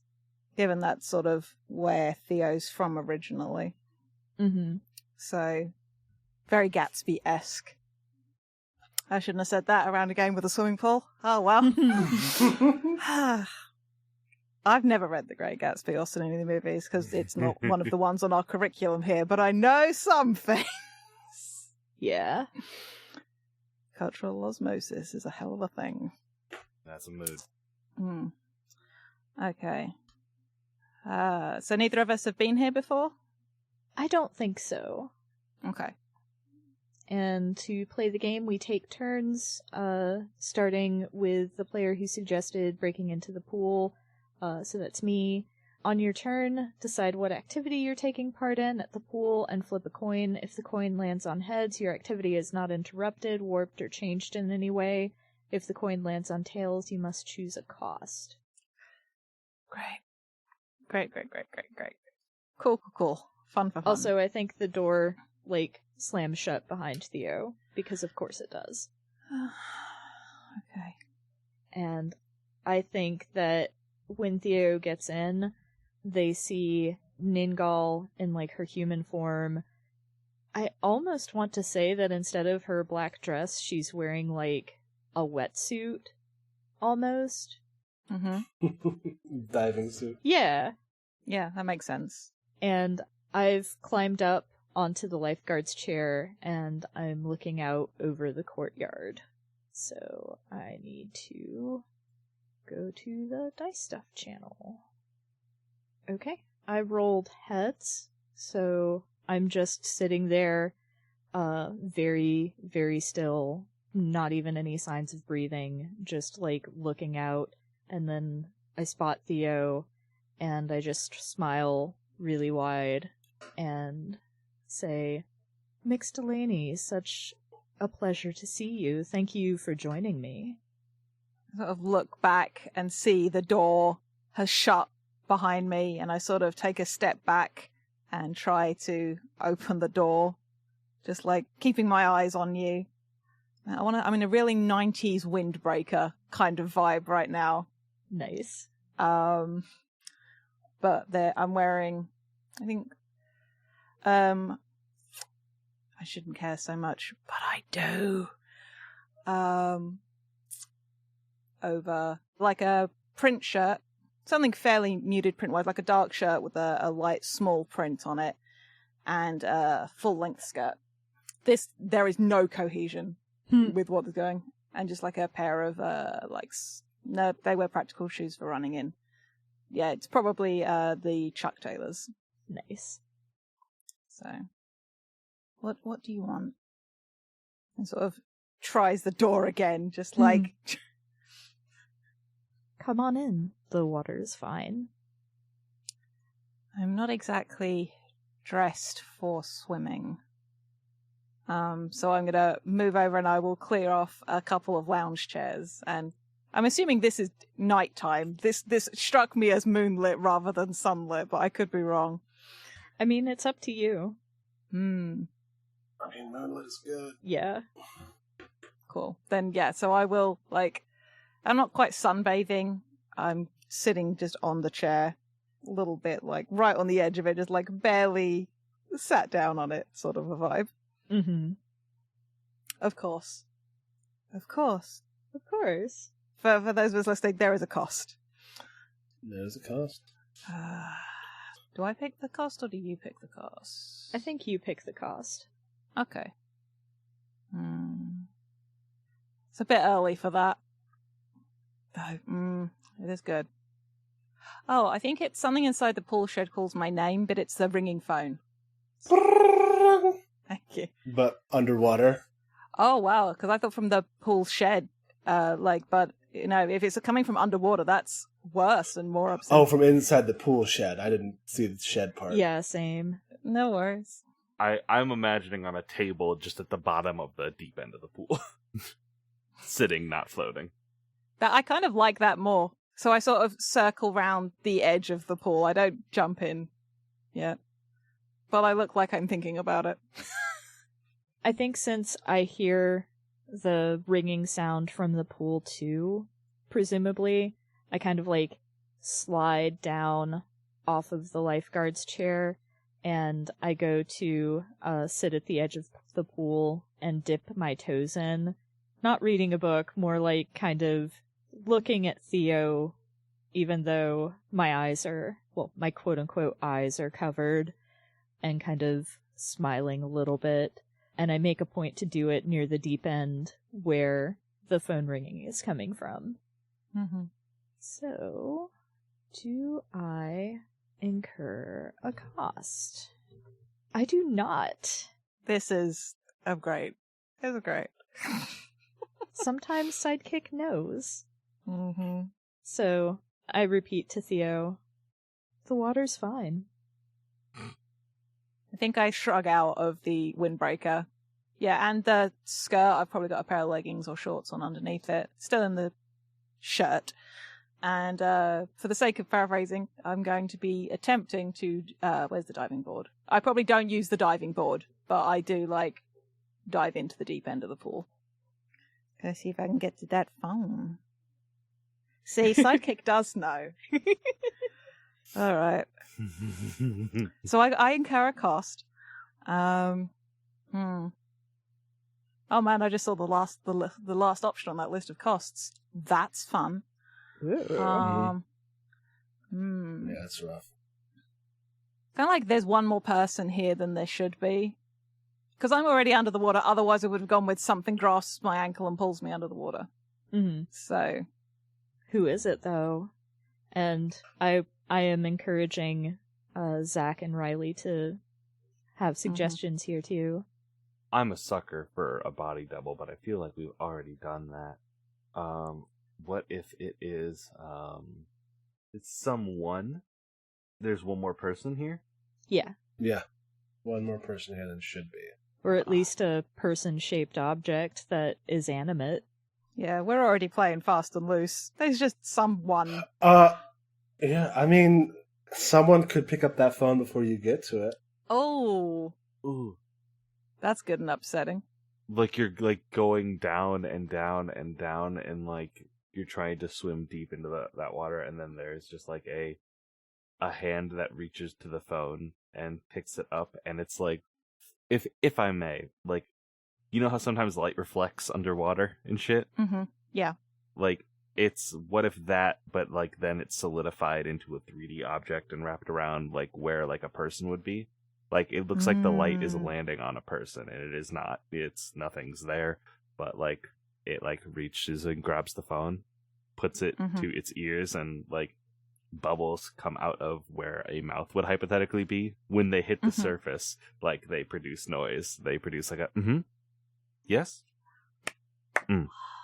Given that's sort of where Theo's from originally. So, very Gatsby-esque. I shouldn't have said that around a game with a swimming pool. Oh, well. I've never read The Great Gatsby or seen any of the movies because it's not one of the ones on our curriculum here, but I know some things. Yeah. Cultural osmosis is a hell of a thing. That's a mood. Okay. So neither of us have been here before? I don't think so. Okay. And to play the game, we take turns, starting with the player who suggested breaking into the pool. So that's me. On your turn, decide what activity you're taking part in at the pool and flip a coin. If the coin lands on heads, your activity is not interrupted, warped, or changed in any way. If the coin lands on tails, you must choose a cost. Great. Cool. Fun. Also, I think the door, like, slams shut behind Theo, because of course it does. Okay. And I think that when Theo gets in, they see Ningal in, like, her human form. I almost want to say that instead of her black dress, she's wearing, like, a wetsuit, almost. Diving suit. Yeah. Yeah, that makes sense. And I've climbed up onto the lifeguard's chair, and I'm looking out over the courtyard. So I need to go to the dice stuff channel. Okay, I rolled heads, so I'm just sitting there, very, very still, not even any signs of breathing, just, like, looking out, and then I spot Theo, and I just smile really wide, and say, Mix Delaney, such a pleasure to see you. Thank you for joining me. sort of look back and see the door has shut behind me, and I sort of take a step back and try to open the door, just like keeping my eyes on you. I'm in a really 90s windbreaker kind of vibe right now. Nice. But I'm wearing, I think, I shouldn't care so much, but I do. Over like a print shirt, something fairly muted print-wise, like a dark shirt with a light small print on it, and a full-length skirt. There is no cohesion with what is going, and just like a pair of no, they wear practical shoes for running in. Yeah, it's probably the Chuck Taylors. Nice. So, what do you want? And sort of tries the door again, just like. Come on in. The water is fine. I'm not exactly dressed for swimming. So I'm going to move over and I will clear off a couple of lounge chairs. And I'm assuming this is nighttime. This struck me as moonlit rather than sunlit, but I could be wrong. I mean, it's up to you. I mean, moonlit is good. Yeah. Cool. Then, yeah, so I will, I'm not quite sunbathing. I'm sitting just on the chair, a little bit, right on the edge of it, just, barely sat down on it, sort of a vibe. Mm-hmm. Of course. Of course. Of course. For those of us listening, there is a cost. There's a cost. Do I pick the cost, or do you pick the cost? I think you pick the cost. Okay. It's a bit early for that. Though, it is good. Oh, I think it's something inside the pool shed calls my name, but it's the ringing phone. Thank you. But underwater? Oh, wow, because I thought from the pool shed, but, if it's coming from underwater, that's worse and more upsetting. Oh, from inside the pool shed. I didn't see the shed part. Yeah, same. No worries. I'm imagining on a table just at the bottom of the deep end of the pool. Sitting, not floating. I kind of like that more. So I sort of circle round the edge of the pool. I don't jump in yet. But I look like I'm thinking about it. I think since I hear the ringing sound from the pool too, presumably, I kind of slide down off of the lifeguard's chair and I go to sit at the edge of the pool and dip my toes in. Not reading a book, more kind of looking at Theo, even though my my quote-unquote eyes are covered, and kind of smiling a little bit. And I make a point to do it near the deep end where the phone ringing is coming from. Mm-hmm. So, do I incur a cost? I do not. This is great. This is great. Sometimes Sidekick knows. Mm-hmm. So, I repeat to Theo, the water's fine. I think I shrug out of the windbreaker. Yeah, and the skirt, I've probably got a pair of leggings or shorts on underneath it. Still in the shirt. And for the sake of paraphrasing, I'm going to be attempting to... where's the diving board? I probably don't use the diving board, but I do, dive into the deep end of the pool. Go see if I can get to that phone. See, Sidekick does know. All right. So I incur a cost. Oh man, I just saw the last option on that list of costs. That's fun. Yeah, it's rough. Kind of like there's one more person here than there should be. Because I'm already under the water, otherwise I would have gone with something grasps my ankle and pulls me under the water. Mm-hmm. So, who is it though? And I am encouraging Zach and Riley to have suggestions here too. I'm a sucker for a body double, but I feel like we've already done that. What if it is it's someone? There's one more person here? Yeah. Yeah. One more person here than should be. Or at least a person-shaped object that is animate. Yeah, we're already playing fast and loose. There's just someone. Yeah, I mean, someone could pick up that phone before you get to it. Oh, Ooh. that's good and upsetting. Like you're like going down and down and down, and like you're trying to swim deep into that water, and then there's just like a hand that reaches to the phone and picks it up, and it's like, if I may, like, you know how sometimes light reflects underwater and shit? Mm-hmm. Yeah. Like, it's, what if that, but like then it's solidified into a 3D object and wrapped around like where like a person would be? Like, it looks like the light is landing on a person, and it is not. Nothing's there, but like it like reaches and grabs the phone, puts it to its ears, and like bubbles come out of where a mouth would hypothetically be. When they hit the surface, like they produce noise. They produce like a yes,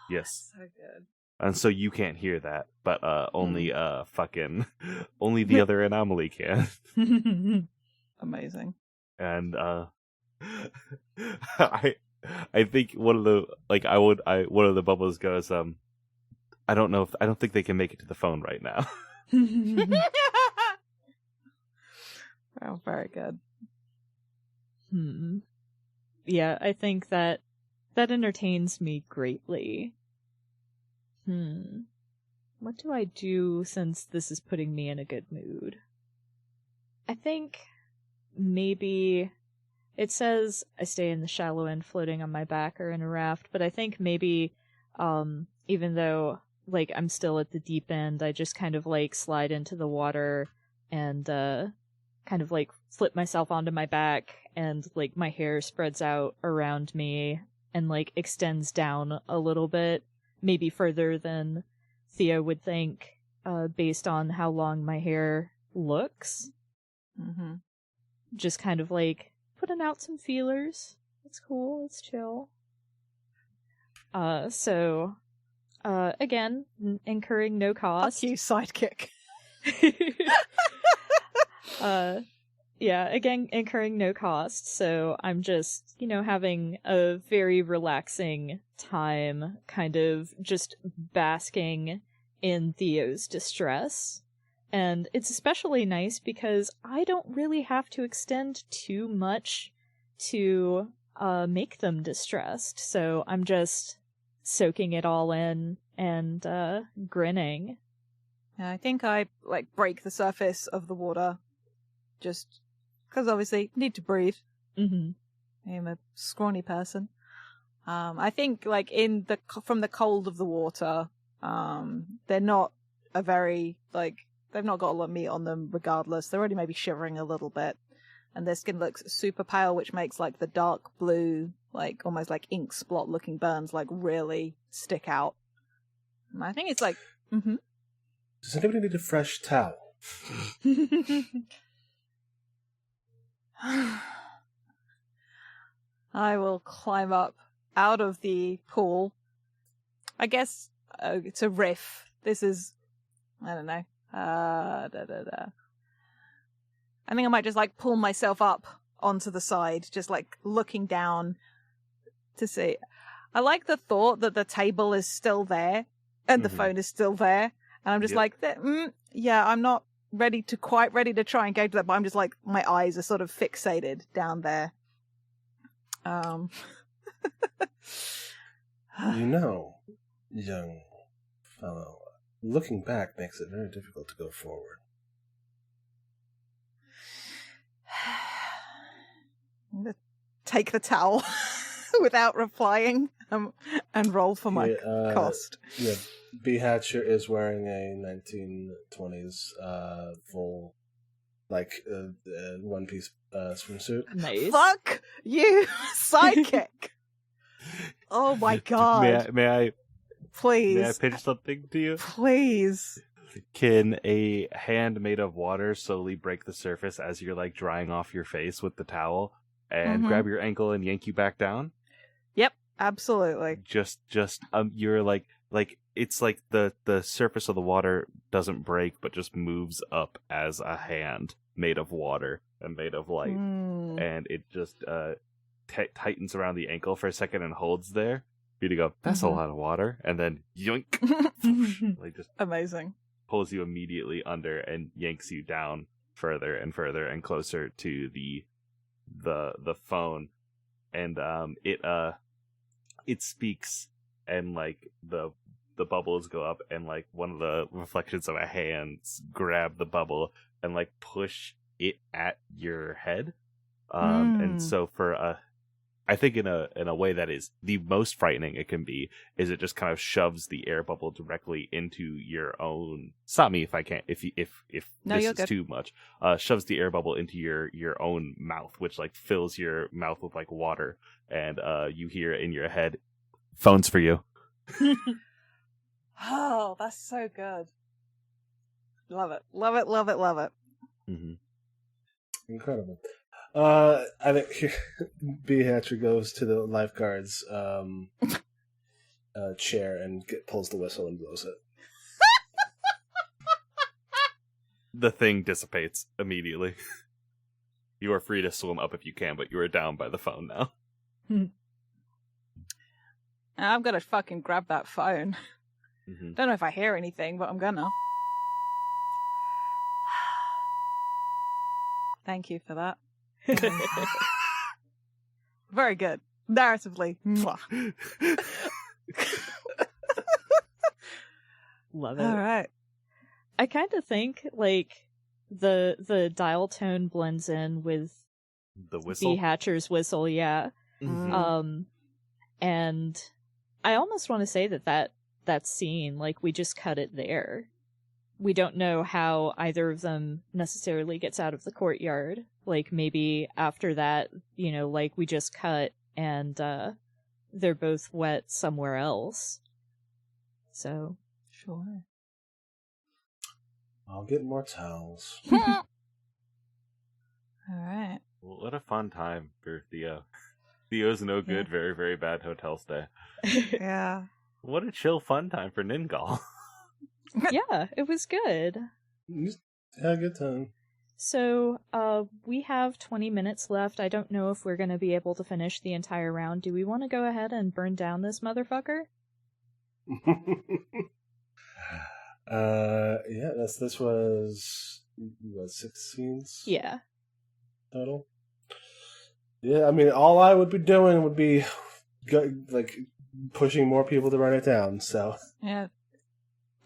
yes. So good. And so you can't hear that, but only only the other anomaly can. Amazing. And I think one of the one of the bubbles goes, I don't think they can make it to the phone right now. Oh, very good. Yeah, I think that entertains me greatly. What do I do since this is putting me in a good mood? I think maybe it says I stay in the shallow end floating on my back or in a raft, but I think maybe even though like I'm still at the deep end, I just kind of like slide into the water and kind of like flip myself onto my back, and like my hair spreads out around me and like extends down a little bit, maybe further than Theo would think, based on how long my hair looks. Just kind of like putting out some feelers. It's cool, it's chill. So again, incurring no cost. Fuck you, sidekick. Yeah, again, incurring no cost, so I'm just, having a very relaxing time, kind of just basking in Theo's distress. And it's especially nice because I don't really have to extend too much to make them distressed, so I'm just soaking it all in and grinning. Yeah, I think I break the surface of the water, just because obviously need to breathe. I'm a scrawny person. I think from the cold of the water, they're not a very they've not got a lot of meat on them regardless. They're already maybe shivering a little bit, and their skin looks super pale, which makes like the dark blue, like almost like ink splot looking burns like really stick out. And I think it's like Does anybody need a fresh towel? I will climb up out of the pool. I guess it's a riff. This is, I don't know. I think I might just pull myself up onto the side, just looking down to see. I like the thought that the table is still there and the phone is still there, and I'm just yeah, I'm not quite ready to try and go to that, but I'm just my eyes are sort of fixated down there. Young fellow, looking back makes it very difficult to go forward. I'm going to take the towel without replying and roll for my cost. Yeah, B. Hatcher is wearing a 1920s full, one-piece swimsuit. Nice. Fuck you, sidekick! Oh my god. May I Please. pitch something to you? Please. Can a hand made of water slowly break the surface as you're drying off your face with the towel and grab your ankle and yank you back down? Yep, absolutely. Just you're it's like the surface of the water doesn't break but just moves up as a hand made of water and made of light, and it just tightens around the ankle for a second and holds there, you to go, that's a lot of water, and then yoink, like just Amazing. pulls you immediately under and yanks you down further and further and closer to the phone, and it speaks, and like the bubbles go up, and like one of the reflections of a hand grab the bubble and like push it at your head, and so for I think in a way that is the most frightening it can be, is it just kind of shoves the air bubble directly into your own. Stop me if I can't. If No, this you're is good. too much. Shoves the air bubble into your own mouth, which like fills your mouth with like water, and you hear in your head, "Phone's for you." Oh, that's so good. Love it. Love it, love it, love it. Mm-hmm. Incredible. I think B. Hatcher goes to the lifeguard's chair and pulls the whistle and blows it. The thing dissipates immediately. You are free to swim up if you can, but you are down by the phone now. I'm gonna fucking grab that phone. Mm-hmm. Don't know if I hear anything, but I'm gonna. Thank you for that. Very good. Narratively. Mwah. Love it. All right. I kind of think like the dial tone blends in with The whistle. B. Hatcher's whistle, yeah. Mm-hmm. And I almost want to say that scene, like, we just cut it there. We don't know how either of them necessarily gets out of the courtyard. Like, maybe after that, you know, like, we just cut and they're both wet somewhere else. So. Sure. I'll get more towels. All right. Well, what a fun time for Theo. Theo's no good, very, very bad hotel stay. Yeah. What a chill fun time for Ningal. Yeah, it was good. Had a good time. So, we have 20 minutes left. I don't know if we're going to be able to finish the entire round. Do we want to go ahead and burn down this motherfucker? Yeah, this was what, 6 scenes? Yeah. Total. Yeah, I mean, all I would be doing would be pushing more people to run it down. So Yeah.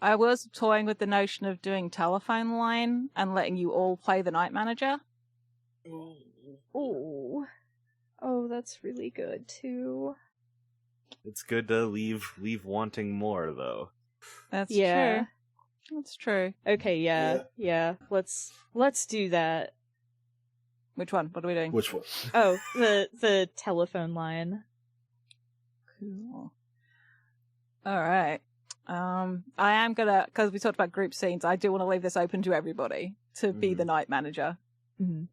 I was toying with the notion of doing telephone line and letting you all play the night manager. Oh. Oh, that's really good, too. It's good to leave wanting more, though. That's Yeah. true. That's true. Okay, yeah. Let's do that. Which one? What are we doing? which one? Oh, the telephone line. Cool. All right. I am gonna, because we talked about group scenes, I do want to leave this open to everybody to be the night manager. Mm-hmm.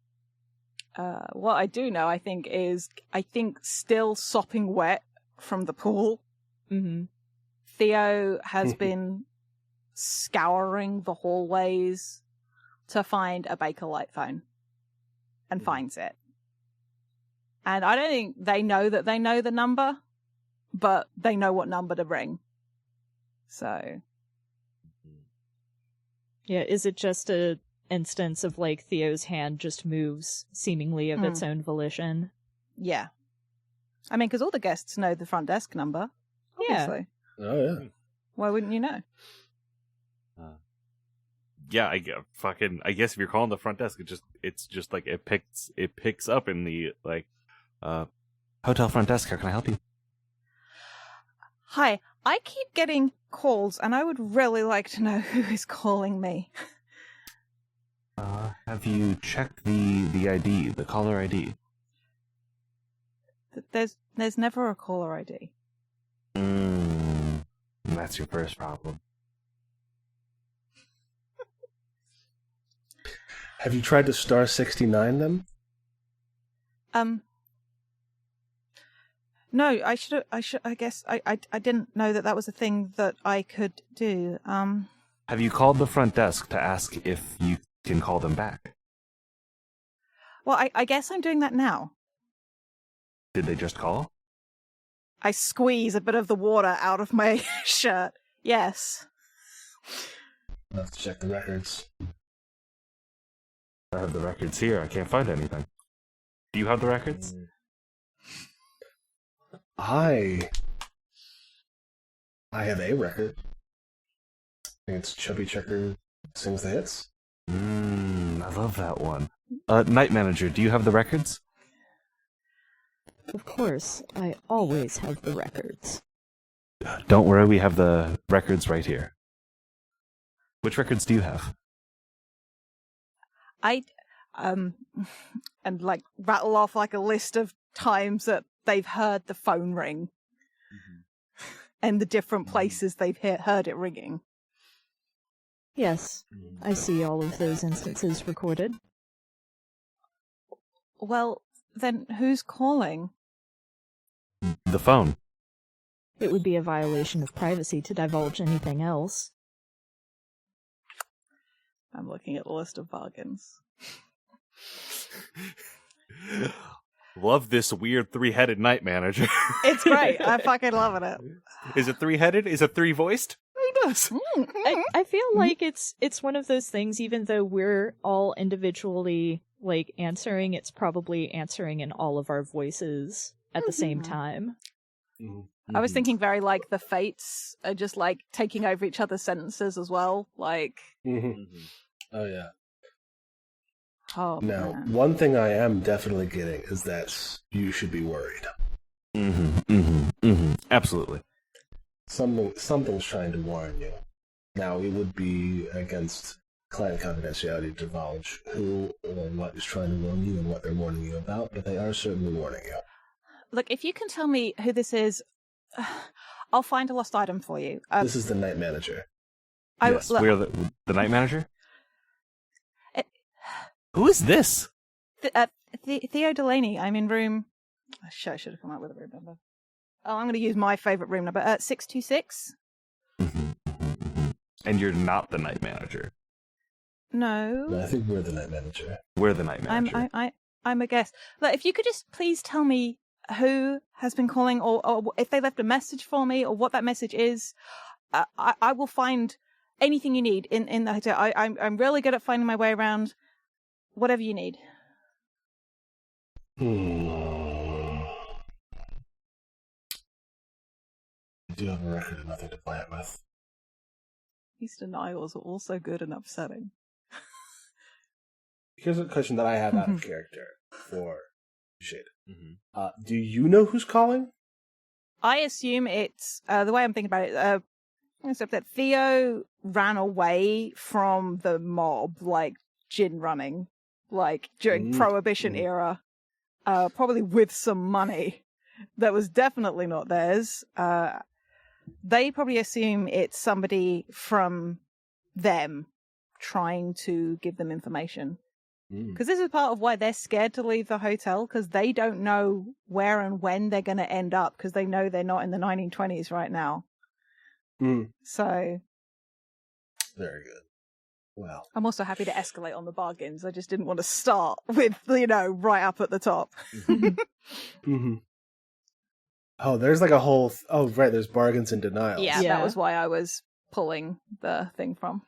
What I do know, I think still sopping wet from the pool. Mm-hmm. Theo has been scouring the hallways to find a Bakelite phone and finds it. And I don't think they know that they know the number, but they know what number to ring. So. Yeah, is it just a instance of, like, Theo's hand just moves seemingly of its own volition? Yeah. I mean, because all the guests know the front desk number. Obviously. Yeah. Oh yeah. Why wouldn't you know? Yeah, I guess if you're calling the front desk, it's just like it picks up in the like hotel front desk. How can I help you? Hi, I keep getting calls, and I would really like to know who is calling me. Have you checked the ID, the caller ID? There's never a caller ID. That's your first problem. Have you tried to star 69 them? No, I guess I didn't know that was a thing that I could do. Have you called the front desk to ask if you can call them back? Well, I guess I'm doing that now. Did they just call? I squeeze a bit of the water out of my shirt. Yes. I'll have to check the records. I have the records here. I can't find anything. Do you have the records? I have a record. I think it's Chubby Checker Sings the Hits. I love that one. Night Manager, do you have the records? Of course, I always have the records. Don't worry, we have the records right here. Which records do you have? And like rattle off like a list of times that they've heard the phone ring. And the different places they've heard it ringing. Yes, I see all of those instances recorded. Well, then who's calling? The phone. It would be a violation of privacy to divulge anything else. I'm looking at the list of bargains. Love this weird three-headed Night Manager. It's great. I'm fucking loving it. Is it three-headed? Is it three-voiced? Who knows? I feel like it's one of those things, even though we're all individually like answering, it's probably answering in all of our voices at the same time. I was thinking very like the Fates are just like taking over each other's sentences as well. Like, Oh, yeah. oh, Now, man. one thing I am definitely getting is that you should be worried. Absolutely. Something's trying to warn you. Now, it would be against client confidentiality to divulge who or what is trying to warn you and what they're warning you about, but they are certainly warning you. Look, if you can tell me who this is, I'll find a lost item for you. This is the Night Manager. Yes, look, we're the Night Manager? Who is this? Theo Delaney. I'm in room... I should have come up with a room number. Oh, I'm going to use my favourite room number. 626. And you're not the Night Manager. No. I think we're the Night Manager. We're the Night Manager. I'm a guest. Look, if you could just please tell me who has been calling, or if they left a message for me, or what that message is, I will find anything you need in the hotel. I'm really good at finding my way around. Whatever you need. I do have a record of nothing to play it with. These denials are also good and upsetting. Here's a question that I have out of character for Jade. Do you know who's calling? I assume it's, the way I'm thinking about it, except that Theo ran away from the mob, like gin running, like during Prohibition era, probably with some money that was definitely not theirs. They probably assume it's somebody from them trying to give them information. Because this is part of why they're scared to leave the hotel, because they don't know where and when they're going to end up, because they know they're not in the 1920s right now. So... Very good. Well... I'm also happy to escalate on the bargains. I just didn't want to start with, right up at the top. Oh, there's like a whole... Oh, right, there's bargains and denials. Yeah, that was why I was pulling the thing from.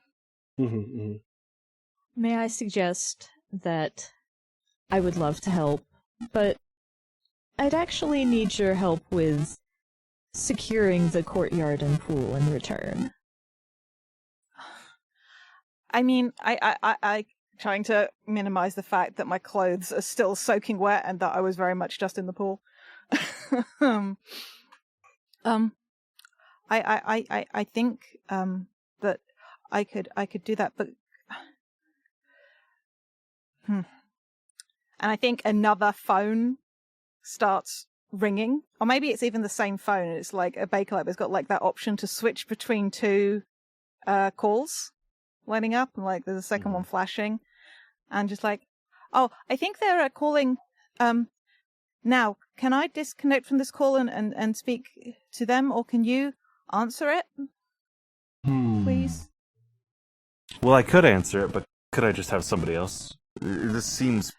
May I suggest that I would love to help, but I'd actually need your help with securing the courtyard and pool in return. I mean, I trying to minimize the fact that my clothes are still soaking wet and that I was very much just in the pool. I think that I could do that, but and I think another phone starts ringing, or maybe it's even the same phone. It's like a Bakelite, but it's got like that option to switch between two calls lighting up, and like there's a second one flashing, and just like, oh, I think they're calling. Now, can I disconnect from this call and speak to them, or can you answer it, please? Well, I could answer it, but could I just have somebody else? This seems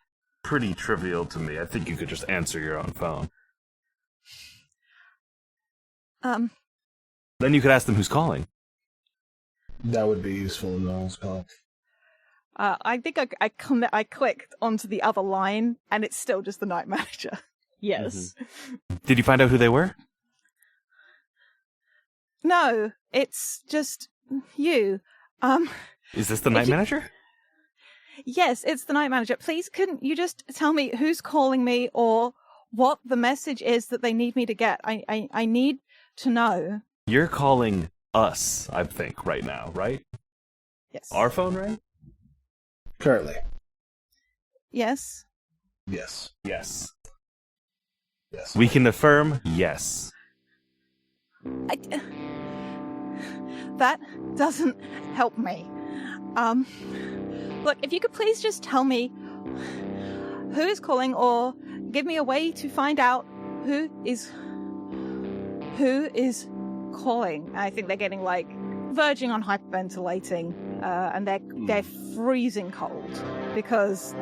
pretty trivial to me. I think you could just answer your own phone. Then you could ask them who's calling. That would be useful in those calls. I think I clicked onto the other line, and it's still just the night manager. Yes. Mm-hmm. Did you find out who they were? No, it's just you. Is this the night manager? Yes, it's the night manager. Please, couldn't you just tell me who's calling me or what the message is that they need me to get? I need to know. You're calling us, I think, right now, right? Yes. Our phone rang? Currently. Yes. Yes. Yes. Yes. We can affirm yes. That doesn't help me. Look, if you could please just tell me who is calling or give me a way to find out who is calling. I think they're getting verging on hyperventilating, and they're freezing cold because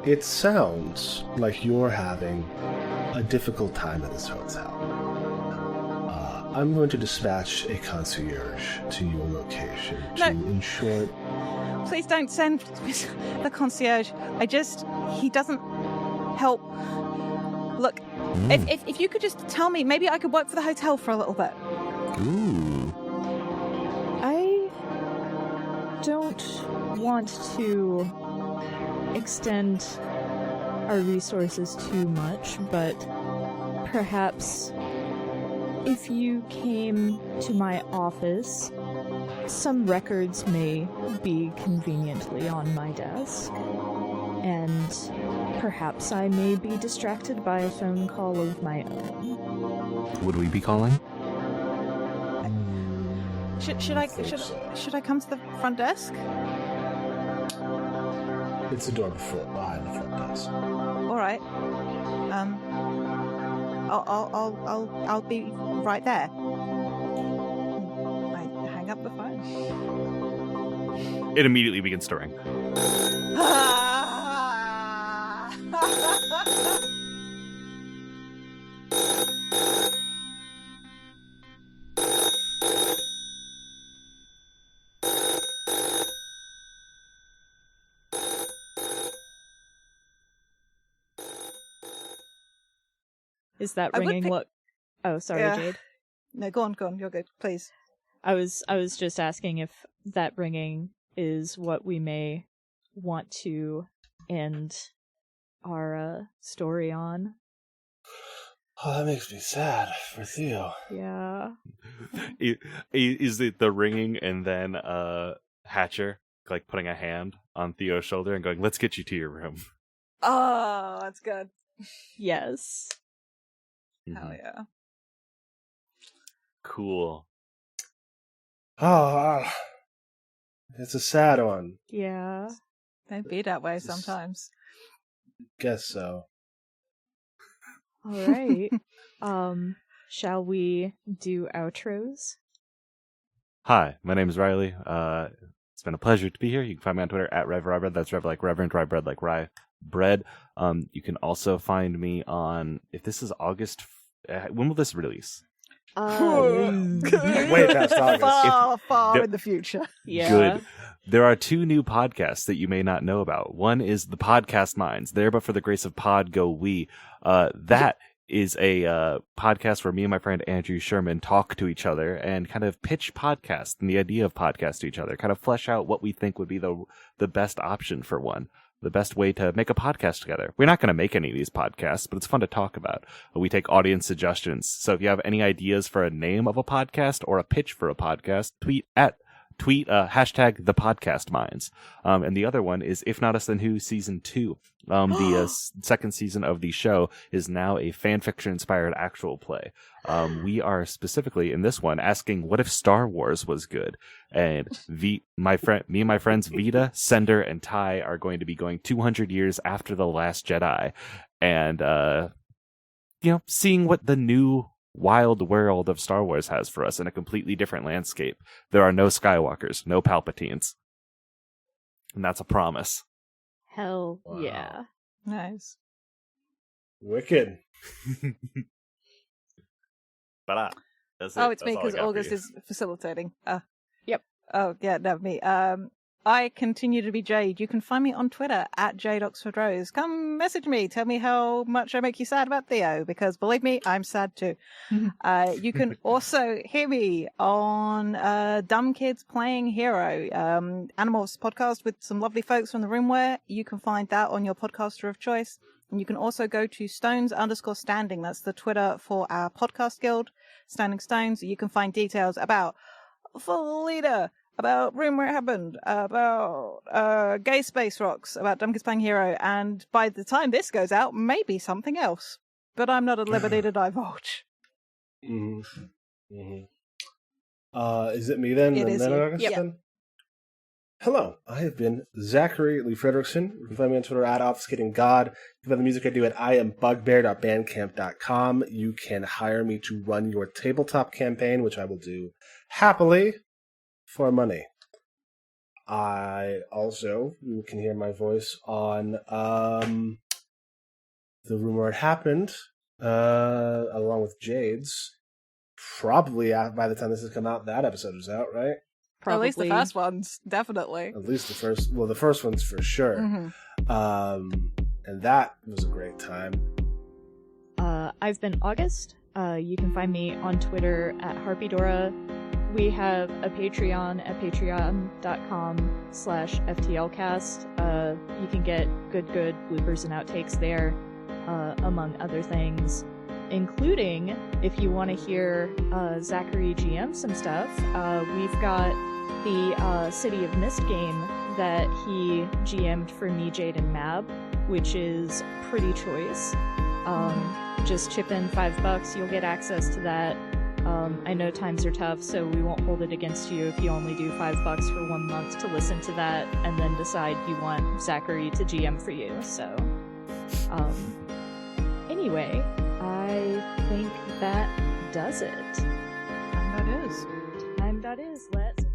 it sounds like you're having a difficult time at this hotel. I'm going to dispatch a concierge to your location to ensure... Please don't send the concierge. He doesn't help. Look, if you could just tell me, maybe I could work for the hotel for a little bit. Ooh. I don't want to extend our resources too much, but perhaps if you came to my office, some records may be conveniently on my desk, and perhaps I may be distracted by a phone call of my own. Would we be calling? Should I come to the front desk? It's the door behind the front desk. All right. I'll be right there. I hang up the phone. It immediately begins to ring. Is that ringing what? Oh, sorry, Yeah. Jade. No, go on. You're good. Please. I was just asking if that ringing is what we may want to end our story on. Oh, that makes me sad for Theo. Yeah. Is it the ringing and then Hatcher putting a hand on Theo's shoulder and going, "Let's get you to your room." Oh, that's good. Yes. Hell yeah. Cool. Oh, it's a sad one. Yeah. They'd be that way sometimes. Guess so. All right. Shall we do outros? Hi, my name is Riley. It's been a pleasure to be here. You can find me on Twitter at RevRyeBread. That's Rev like Reverend, Rye Bread like Rye Bread. You can also find me on, if this is August, when will this release? Way past August. Far in the future. Yeah. Good. There are 2 new podcasts that you may not know about. One is the Podcast Minds. There, but for the grace of pod, go we. That is a podcast where me and my friend Andrew Sherman talk to each other and kind of pitch podcasts and the idea of podcasts to each other, kind of flesh out what we think would be the best option for one. The best way to make a podcast together. We're not going to make any of these podcasts, but it's fun to talk about. We take audience suggestions. So if you have any ideas for a name of a podcast or a pitch for a podcast, tweet hashtag the podcast minds. And the other one is If Not Us Then Who Season 2. The second season of the show is now a fan fiction inspired actual play. We are specifically in this one asking, what if Star Wars was good? And me and my friends Vita, Sender, and Ty are going to be going 200 years after The Last Jedi and, seeing what the new wild world of Star Wars has for us in a completely different landscape. There are no Skywalkers, no Palpatines. And that's a promise. Hell Wow. yeah. Nice. Wicked. Ta-da. That's it. Oh, it's That's me all I because got for August you. is facilitating. Yep. Oh, yeah, no, me. I continue to be Jade. You can find me on Twitter at Jade Oxford Rose. Come message me. Tell me how much I make you sad about Theo, because believe me, I'm sad too. You can also hear me on Dumb Kids Playing Hero, Animals podcast with some lovely folks from the Roomware. You can find that on your podcaster of choice. And you can also go to Stones_Standing. That's the Twitter for our podcast guild, Standing Stones. You can find details about Felida, about Room Where It Happened, about Gay Space Rocks, about Dumb Kids Playing Hero, and by the time this goes out, maybe something else. But I'm not at liberty to divulge. Mm-hmm. Mm-hmm. Is it me then? It And is then you. August, Yep. then? Hello, I have been Zachary Lee Frederickson. You can find me on Twitter at ObfuscatingGod. You can find the music I do at iambugbear.bandcamp.com. You can hire me to run your tabletop campaign, which I will do happily for money. You can hear my voice on The Room Where It Happened, along with Jade's. Probably by the time this has come out, that episode is out, right? At least the first ones, definitely. At least the first. Well, the first one's for sure. Mm-hmm. And that was a great time. I've been August. You can find me on Twitter at Harpydora. We have a Patreon at patreon.com/FTLcast. You can get good bloopers and outtakes there, among other things, including if you want to hear Zachary GM some stuff. We've got the City of Mist game that he GM'd for me, Jade, and Mab, which is pretty choice. Just chip in $5, you'll get access to that. I know times are tough, so we won't hold it against you if you only do $5 for 1 month to listen to that and then decide you want Zachary to GM for you. So, anyway, I think that does it. Time that is. Let's wrap.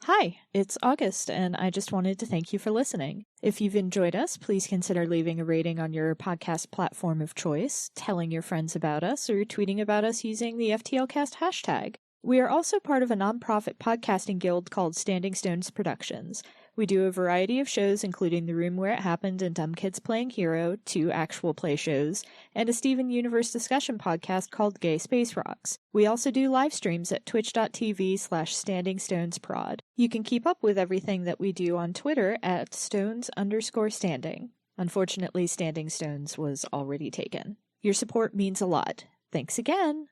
Hi, it's August, and I just wanted to thank you for listening. If you've enjoyed us, please consider leaving a rating on your podcast platform of choice, telling your friends about us, or tweeting about us using the FTLcast hashtag. We are also part of a nonprofit podcasting guild called Standing Stones Productions. We do a variety of shows, including The Room Where It Happened and Dumb Kids Playing Hero, 2 actual play shows, and a Steven Universe discussion podcast called Gay Space Rocks. We also do live streams at twitch.tv/StandingStonesProd. You can keep up with everything that we do on Twitter at Stones_Standing. Unfortunately, Standing Stones was already taken. Your support means a lot. Thanks again!